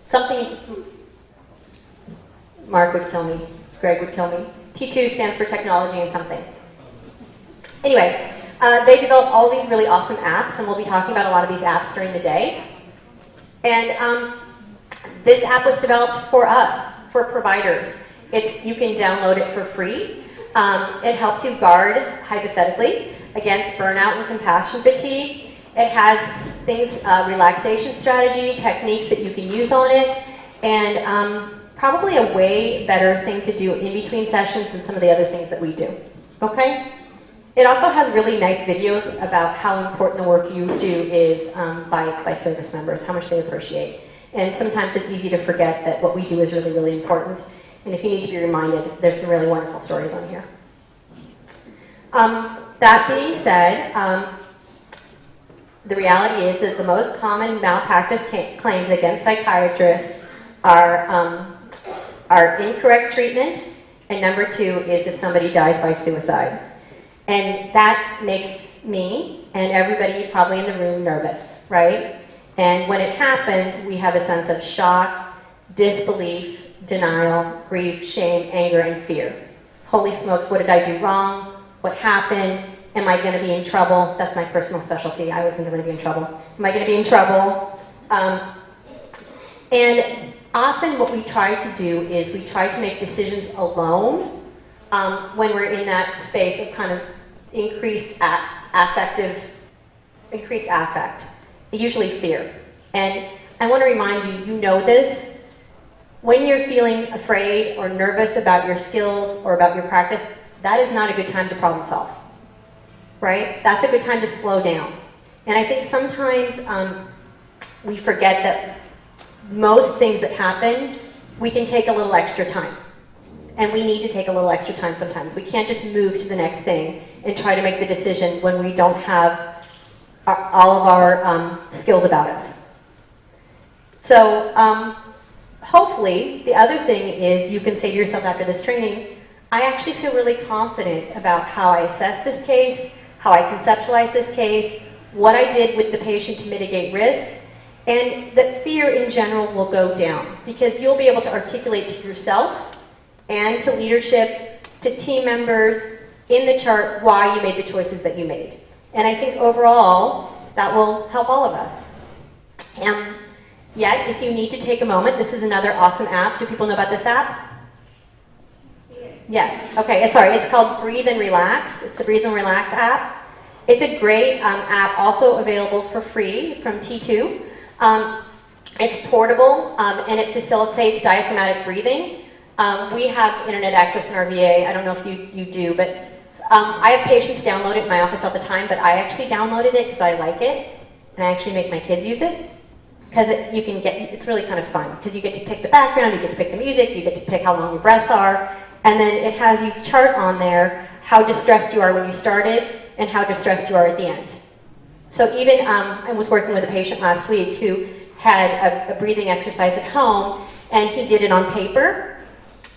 something. Mark would kill me. Greg would kill me. T2 stands for technology and something. Anyway, they developed all these really awesome apps, and we'll be talking about a lot of these apps during the day. And this app was developed for us, for providers. You can download it for free. It helps you guard, hypothetically, against burnout and compassion fatigue. It has things, relaxation strategy, techniques that you can use on it, and probably a way better thing to do in between sessions than some of the other things that we do. Okay? It also has really nice videos about how important the work you do is by service members, how much they appreciate. And sometimes it's easy to forget that what we do is really, really important. And if you need to be reminded, there's some really wonderful stories on here. That being said, the reality is that the most common malpractice claims against psychiatrists are incorrect treatment, and number 2 is if somebody dies by suicide. And that makes me and everybody probably in the room nervous, right? And when it happens, we have a sense of shock, disbelief, denial, grief, shame, anger, and fear. Holy smokes, what did I do wrong? What happened? Am I going to be in trouble? That's my personal specialty. I wasn't going to be in trouble. Am I going to be in trouble? And often what we try to do is we try to make decisions alone when we're in that space of kind of increased affect, usually fear. And I want to remind you, you know this. When you're feeling afraid or nervous about your skills or about your practice, that is not a good time to problem solve, right? That's a good time to slow down. And I think sometimes we forget that most things that happen, we can take a little extra time. And we need to take a little extra time sometimes. We can't just move to the next thing and try to make the decision when we don't have all of our skills about us. So hopefully, the other thing is you can say to yourself after this training, I actually feel really confident about how I assess this case, how I conceptualize this case, what I did with the patient to mitigate risk, and that fear in general will go down because you'll be able to articulate to yourself and to leadership, to team members in the chart why you made the choices that you made. And I think overall, that will help all of us. Yet, if you need to take a moment, this is another awesome app. Do people know about this app? Yes, okay, it's called Breathe and Relax. It's the Breathe and Relax app. It's a great app, also available for free from T2. It's portable, and it facilitates diaphragmatic breathing. We have internet access in our VA. I don't know if you do, but I have patients download it in my office all the time, but I actually downloaded it because I like it, and I actually make my kids use it. Because it's really kind of fun, because you get to pick the background, you get to pick the music, you get to pick how long your breaths are, and then it has you chart on there how distressed you are when you started and how distressed you are at the end. So even, I was working with a patient last week who had a breathing exercise at home, and he did it on paper,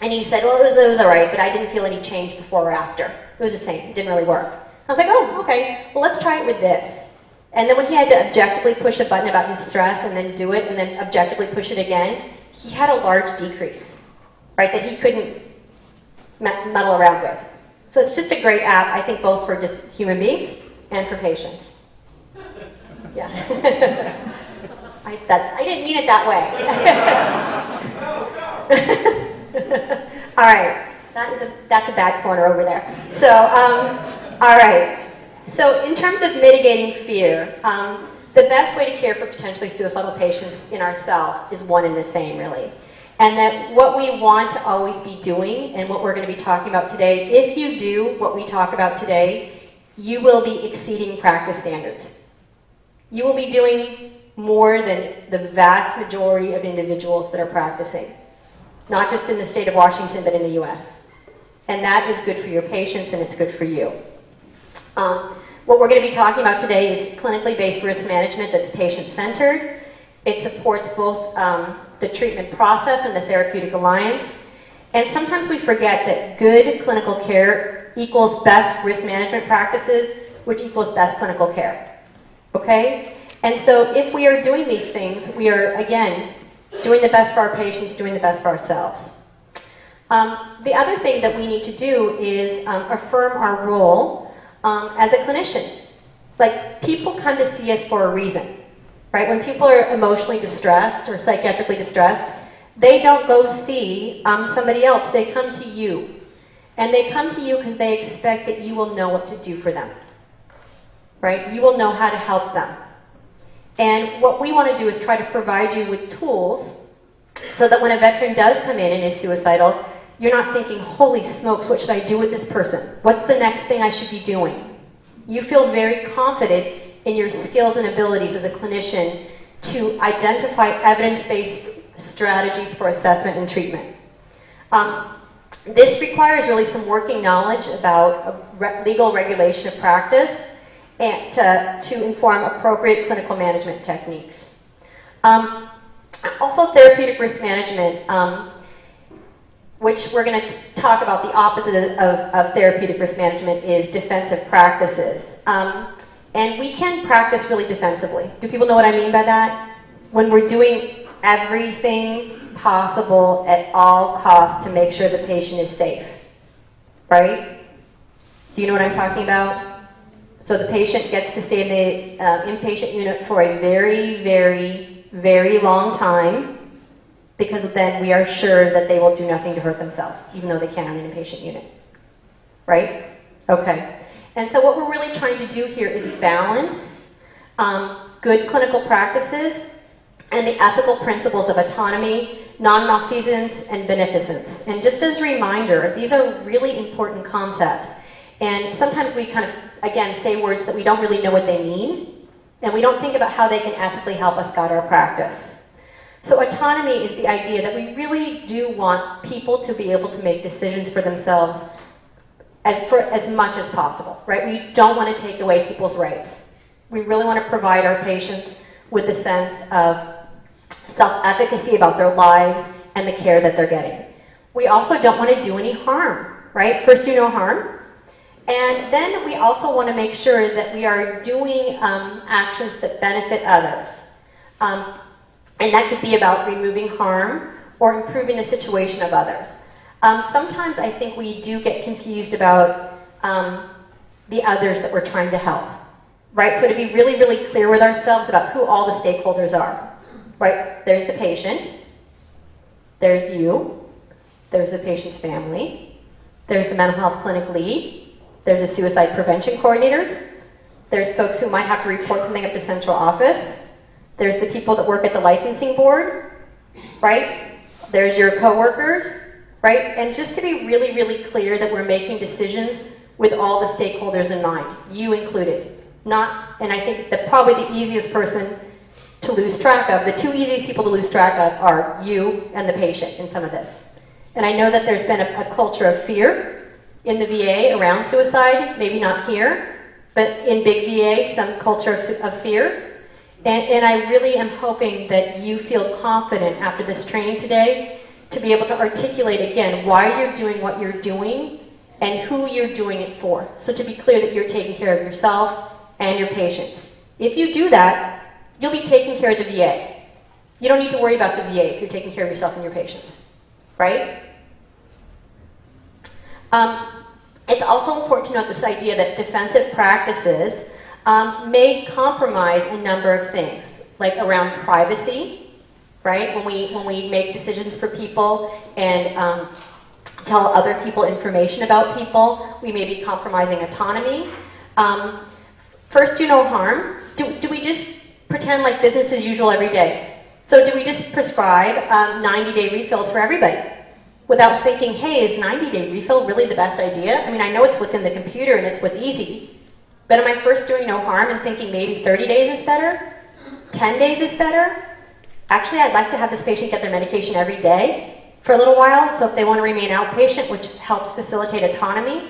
and he said, well, it was all right, but I didn't feel any change before or after. It was the same, it didn't really work. I was like, oh, okay, well, let's try it with this. And then when he had to objectively push a button about his stress and then do it and then objectively push it again, he had a large decrease, right, that he couldn't meddle around with. So it's just a great app, I think, both for just human beings and for patients. Yeah. I didn't mean it that way. All right, that's a bad corner over there. So, all right. So in terms of mitigating fear, the best way to care for potentially suicidal patients in ourselves is one and the same, really. And that what we want to always be doing, and what we're going to be talking about today, if you do what we talk about today, you will be exceeding practice standards. You will be doing more than the vast majority of individuals that are practicing, not just in the state of Washington, but in the US. And that is good for your patients, and it's good for you. What we're going to be talking about today is clinically based risk management that's patient-centered. It supports both the treatment process and the therapeutic alliance. And sometimes we forget that good clinical care equals best risk management practices, which equals best clinical care. Okay? And so if we are doing these things, we are, again, doing the best for our patients, doing the best for ourselves. The other thing that we need to do is affirm our role as a clinician. Like, people come to see us for a reason, right? When people are emotionally distressed or psychiatrically distressed, they don't go see somebody else. They come to you. And they come to you because they expect that you will know what to do for them, right? You will know how to help them. And what we want to do is try to provide you with tools so that when a veteran does come in and is suicidal, you're not thinking, holy smokes, what should I do with this person? What's the next thing I should be doing? You feel very confident in your skills and abilities as a clinician to identify evidence-based strategies for assessment and treatment. This requires really some working knowledge about legal regulation of practice and to inform appropriate clinical management techniques. Also, therapeutic risk management, which we're going to talk about. The opposite of therapeutic risk management is defensive practices. And we can practice really defensively. Do people know what I mean by that? When we're doing everything possible at all costs to make sure the patient is safe, right? Do you know what I'm talking about? So the patient gets to stay in the inpatient unit for a very, very, very long time, because then we are sure that they will do nothing to hurt themselves, even though they can in an inpatient unit. Right? Okay. And so what we're really trying to do here is balance good clinical practices and the ethical principles of autonomy, non-malfeasance, and beneficence. And just as a reminder, these are really important concepts. And sometimes we kind of, again, say words that we don't really know what they mean, and we don't think about how they can ethically help us guide our practice. So autonomy is the idea that we really do want people to be able to make decisions for themselves as much as possible, right? We don't want to take away people's rights. We really want to provide our patients with a sense of self-efficacy about their lives and the care that they're getting. We also don't want to do any harm, right? First, do no harm. And then we also want to make sure that we are doing actions that benefit others. And that could be about removing harm or improving the situation of others. Sometimes I think we do get confused about the others that we're trying to help, right? So to be really, really clear with ourselves about who all the stakeholders are, right? There's the patient, there's you, there's the patient's family, there's the mental health clinic lead, there's the suicide prevention coordinators, There's folks who might have to report something up to central office. There's the people that work at the licensing board, right? There's your coworkers, right? And just to be really, really clear that we're making decisions with all the stakeholders in mind, you included. And I think that probably the easiest person to lose track of, the two easiest people to lose track of are you and the patient in some of this. And I know that there's been a culture of fear in the VA around suicide, maybe not here, but in big VA, some culture of fear. And I really am hoping that you feel confident after this training today to be able to articulate again why you're doing what you're doing and who you're doing it for. So to be clear that you're taking care of yourself and your patients. If you do that, you'll be taking care of the VA. You don't need to worry about the VA if you're taking care of yourself and your patients, right? It's also important to note this idea that defensive practices may compromise a number of things, like around privacy, right? When we make decisions for people and tell other people information about people, we may be compromising autonomy. First, do no harm. Do we just pretend like business as usual every day? So do we just prescribe 90-day refills for everybody without thinking, hey, is 90-day refill really the best idea? I mean, I know it's what's in the computer and it's what's easy, but am I first doing no harm and thinking maybe 30 days is better? 10 days is better? Actually, I'd like to have this patient get their medication every day for a little while, so if they want to remain outpatient, which helps facilitate autonomy,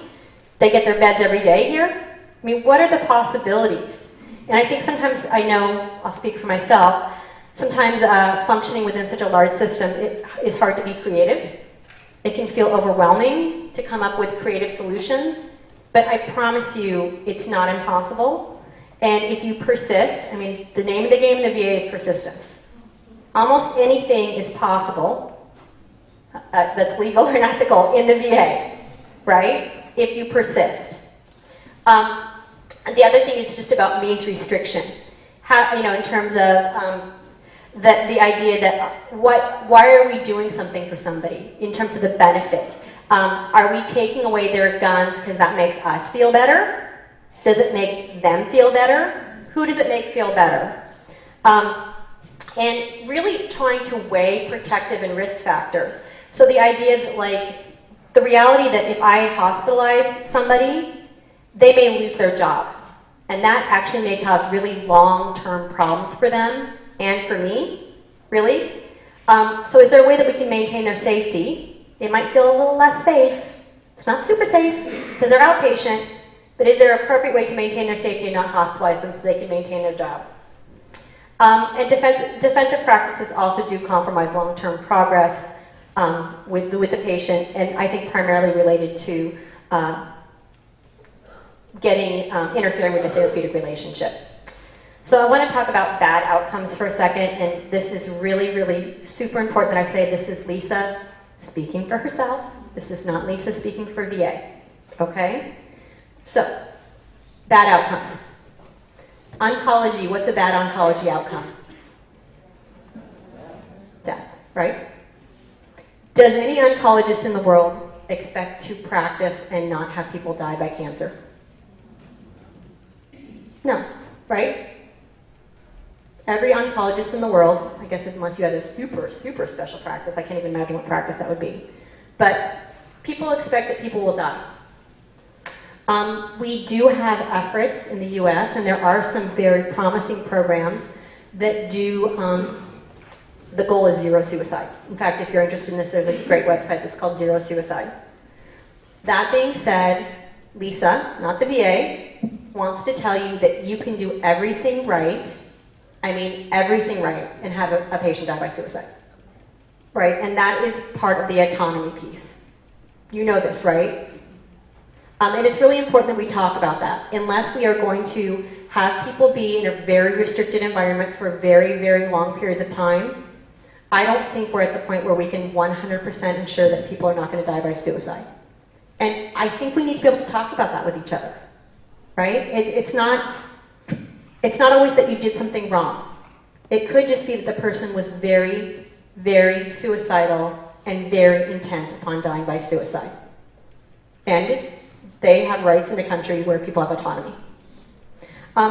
they get their beds every day here. I mean, what are the possibilities? And I think sometimes, I know, I'll speak for myself, sometimes functioning within such a large system, it is hard to be creative. It can feel overwhelming to come up with creative solutions, but I promise you it's not impossible. And if you persist, I mean, the name of the game in the VA is persistence. Almost anything is possible that's legal or ethical in the VA, right? If you persist. The other thing is just about means restriction. How, in terms of the idea that why are we doing something for somebody in terms of the benefit? Are we taking away their guns because that makes us feel better? Does it make them feel better? Who does it make feel better? And really trying to weigh protective and risk factors. So the idea that the reality that if I hospitalize somebody, they may lose their job. And that actually may cause really long-term problems for them and for me, really. So is there a way that we can maintain their safety? It might feel a little less safe. It's not super safe because they're outpatient, but is there an appropriate way to maintain their safety and not hospitalize them so they can maintain their job? And defensive practices also do compromise long-term progress with the patient, and I think primarily related to interfering with the therapeutic relationship. So I want to talk about bad outcomes for a second, and this is really, really super important that I say this is Lisa speaking for herself. This is not Lisa speaking for VA, okay? So, bad outcomes. Oncology, what's a bad oncology outcome? Death, right? Does any oncologist in the world expect to practice and not have people die by cancer? No, right? Every oncologist in the world, I guess unless you had a super, super special practice, I can't even imagine what practice that would be. But people expect that people will die. We do have efforts in the US, and there are some very promising programs that do, the goal is zero suicide. In fact, if you're interested in this, there's a great website that's called Zero Suicide. That being said, Lisa, not the VA, wants to tell you that you can do everything right, I mean everything right, and have a patient die by suicide, right? And that is part of the autonomy piece. You know this, right? And it's really important that we talk about that. Unless we are going to have people be in a very restricted environment for very, very long periods of time, I don't think we're at the point where we can 100% ensure that people are not going to die by suicide. And I think we need to be able to talk about that with each other, right? It's not always that you did something wrong. It could just be that the person was very, very suicidal and very intent upon dying by suicide. And they have rights in a country where people have autonomy.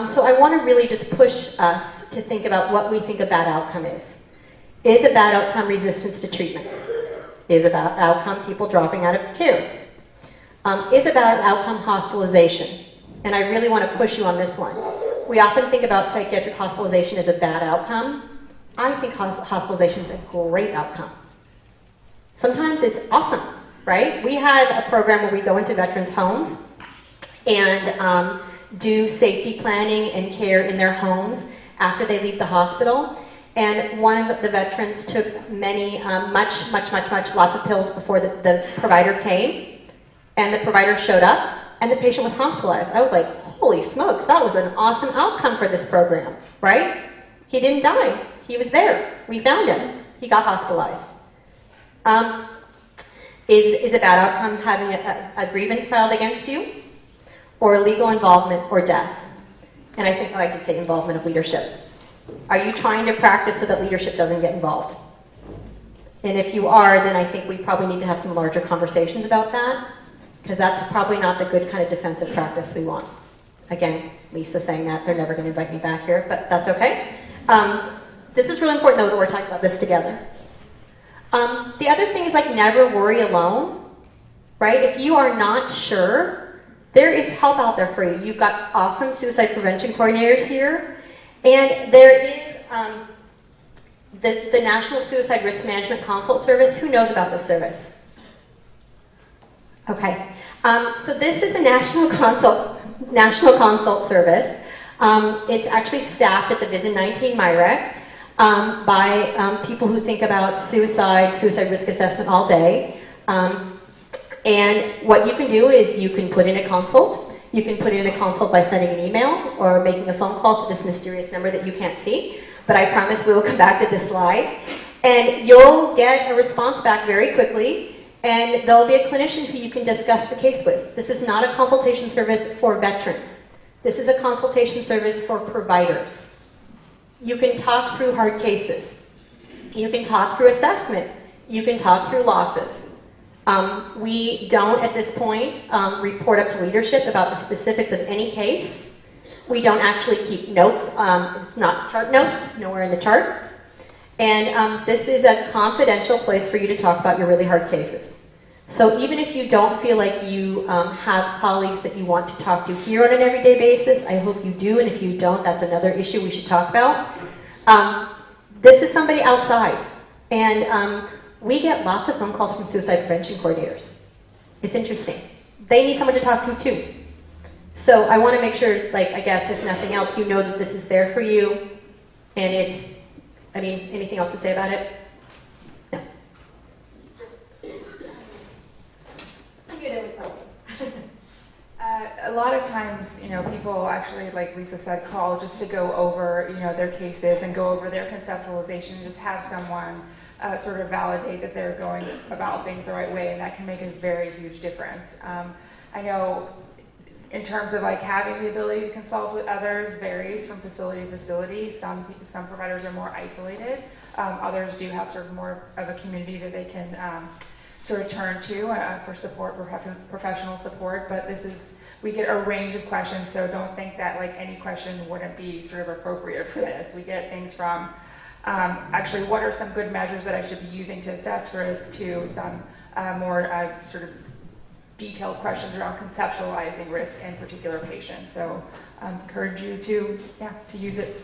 So I want to really just push us to think about what we think a bad outcome is. Is a bad outcome resistance to treatment? Is a bad outcome people dropping out of care? Is a bad outcome hospitalization? And I really want to push you on this one. We often think about psychiatric hospitalization as a bad outcome. I think hospitalization is a great outcome. Sometimes it's awesome, right? We have a program where we go into veterans' homes and do safety planning and care in their homes after they leave the hospital. And one of the veterans took many, lots of pills before the provider came. And the provider showed up and the patient was hospitalized. I was like, holy smokes, that was an awesome outcome for this program, right? He didn't die. He was there. We found him. He got hospitalized. Is a bad outcome having a grievance filed against you? Or legal involvement or death? And I think, I did say involvement of leadership. Are you trying to practice so that leadership doesn't get involved? And if you are, then I think we probably need to have some larger conversations about that, because that's probably not the good kind of defensive practice we want. Again, Lisa saying that, they're never going to invite me back here, but that's okay. This is really important, though, that we're talking about this together. The other thing is, like, never worry alone, right? If you are not sure, there is help out there for you. You've got awesome suicide prevention coordinators here, and there is the National Suicide Risk Management Consult Service. Who knows about this service? Okay, so this is a national consult service. It's actually staffed at the VISN 19 MIREC by people who think about suicide risk assessment all day. And what you can do is you can put in a consult. You can put in a consult by sending an email or making a phone call to this mysterious number that you can't see. But I promise we will come back to this slide. And you'll get a response back very quickly. And there'll be a clinician who you can discuss the case with. This is not a consultation service for veterans. This is a consultation service for providers. You can talk through hard cases. You can talk through assessment. You can talk through losses. We don't, at this point, report up to leadership about the specifics of any case. We don't actually keep notes. It's not chart notes, nowhere in the chart. And this is a confidential place for you to talk about your really hard cases. So even if you don't feel like you have colleagues that you want to talk to here on an everyday basis, I hope you do, and if you don't, that's another issue we should talk about. This is somebody outside. And we get lots of phone calls from suicide prevention coordinators. It's interesting. They need someone to talk to too. So I want to make sure, like, I guess if nothing else, you know that this is there for you. And it's, I mean, anything else to say about it? No. I'm good, it was probably. A lot of times, you know, people actually, like Lisa said, call just to go over, you know, their cases and go over their conceptualization and just have someone sort of validate that they're going about things the right way, and that can make a very huge difference. I know in terms of like having the ability to consult with others varies from facility to facility. Some providers are more isolated. Others do have sort of more of a community that they can sort of turn to for support, professional support. But we get a range of questions, so don't think that like any question wouldn't be sort of appropriate for this. We get things from actually, what are some good measures that I should be using to assess risk, to some more sort of detailed questions around conceptualizing risk in particular patients. So I encourage you to use it.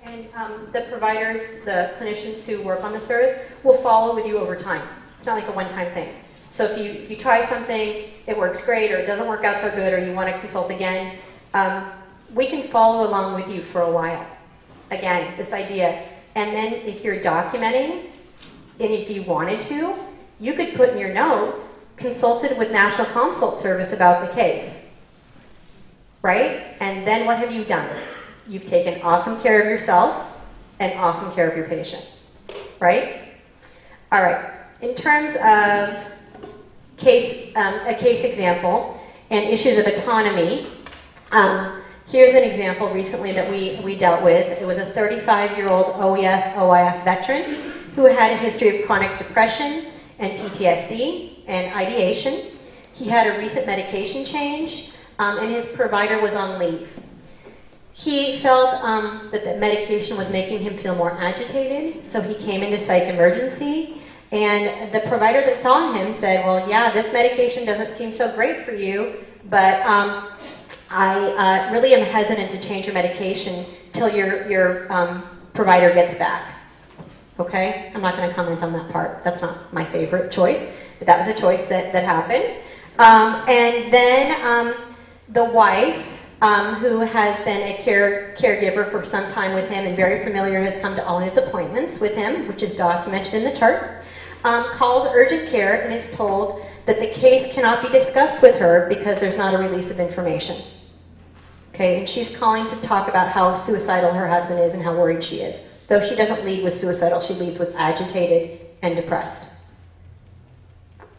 And the providers, the clinicians who work on the service will follow with you over time. It's not like a one-time thing. So if you try something, it works great, or it doesn't work out so good, or you want to consult again, we can follow along with you for a while. Again, this idea. And then if you're documenting, and if you wanted to, you could put in your note, consulted with National Consult Service about the case, right? And then what have you done? You've taken awesome care of yourself and awesome care of your patient, right? All right, in terms of a case example and issues of autonomy, here's an example recently that we dealt with. It was a 35-year-old OEF veteran who had a history of chronic depression and PTSD and ideation. He had a recent medication change, and his provider was on leave. He felt that the medication was making him feel more agitated, so he came into psych emergency. And the provider that saw him said, well, yeah, this medication doesn't seem so great for you, but I really am hesitant to change your medication till your provider gets back. Okay? I'm not going to comment on that part. That's not my favorite choice, but that was a choice that happened. And then the wife, who has been a caregiver for some time with him and very familiar, has come to all his appointments with him, which is documented in the chart, calls urgent care and is told that the case cannot be discussed with her because there's not a release of information. Okay, and she's calling to talk about how suicidal her husband is and how worried she is. Though she doesn't lead with suicidal, she leads with agitated and depressed.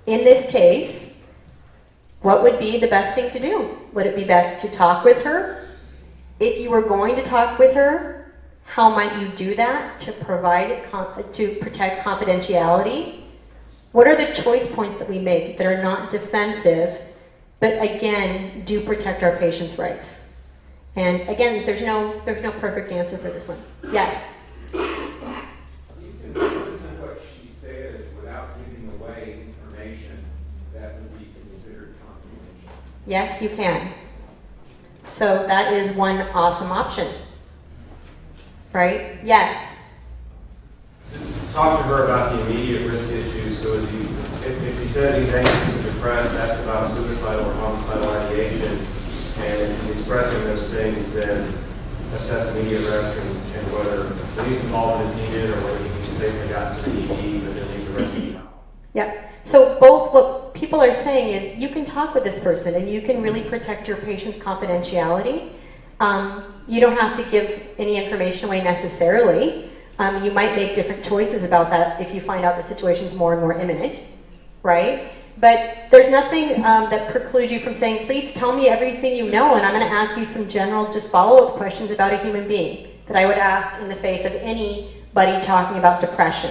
In this case, what would be the best thing to do? Would it be best to talk with her? If you were going to talk with her, how might you do that to protect confidentiality? What are the choice points that we make that are not defensive, but again, do protect our patients' rights? And again, there's no perfect answer for this one. Yes? You can listen to what she says without giving away information that would be considered confidential. Yes, you can. So that is one awesome option. Right? Yes? Talk to her about the immediate risk issues. So if he says he's anxious and depressed, ask about suicidal or homicidal ideation, and if he's expressing those things, then assess immediate risk and whether police involvement is needed or whether he can be safely gotten to the ED, but then leave the rest of the house. Yep. So both what people are saying is you can talk with this person and you can really protect your patient's confidentiality. You don't have to give any information away necessarily. You might make different choices about that if you find out the situation's more and more imminent, right? But there's nothing that precludes you from saying, please tell me everything you know, and I'm going to ask you some general, just follow-up questions about a human being that I would ask in the face of anybody talking about depression.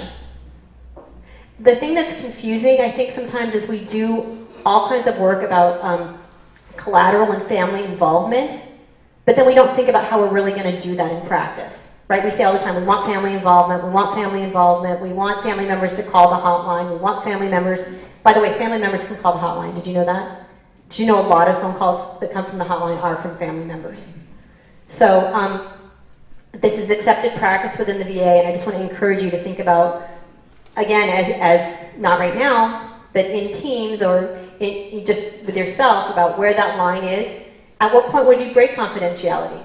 The thing that's confusing, I think, sometimes is we do all kinds of work about collateral and family involvement, but then we don't think about how we're really going to do that in practice, right? We say all the time, we want family involvement, we want family involvement, we want family members to call the hotline, we want family members. By the way, family members can call the hotline. Did you know that? Did you know a lot of phone calls that come from the hotline are from family members? So this is accepted practice within the VA, and I just want to encourage you to think about, again, as not right now, but in teams or just with yourself about where that line is. At what point would you break confidentiality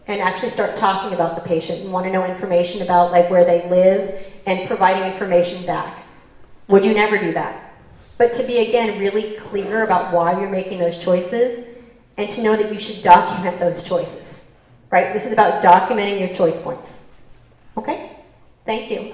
and actually start talking about the patient and want to know information about like where they live and providing information back? Would you never do that? But to be, again, really clear about why you're making those choices and to know that you should document those choices, right? This is about documenting your choice points. Okay? Thank you.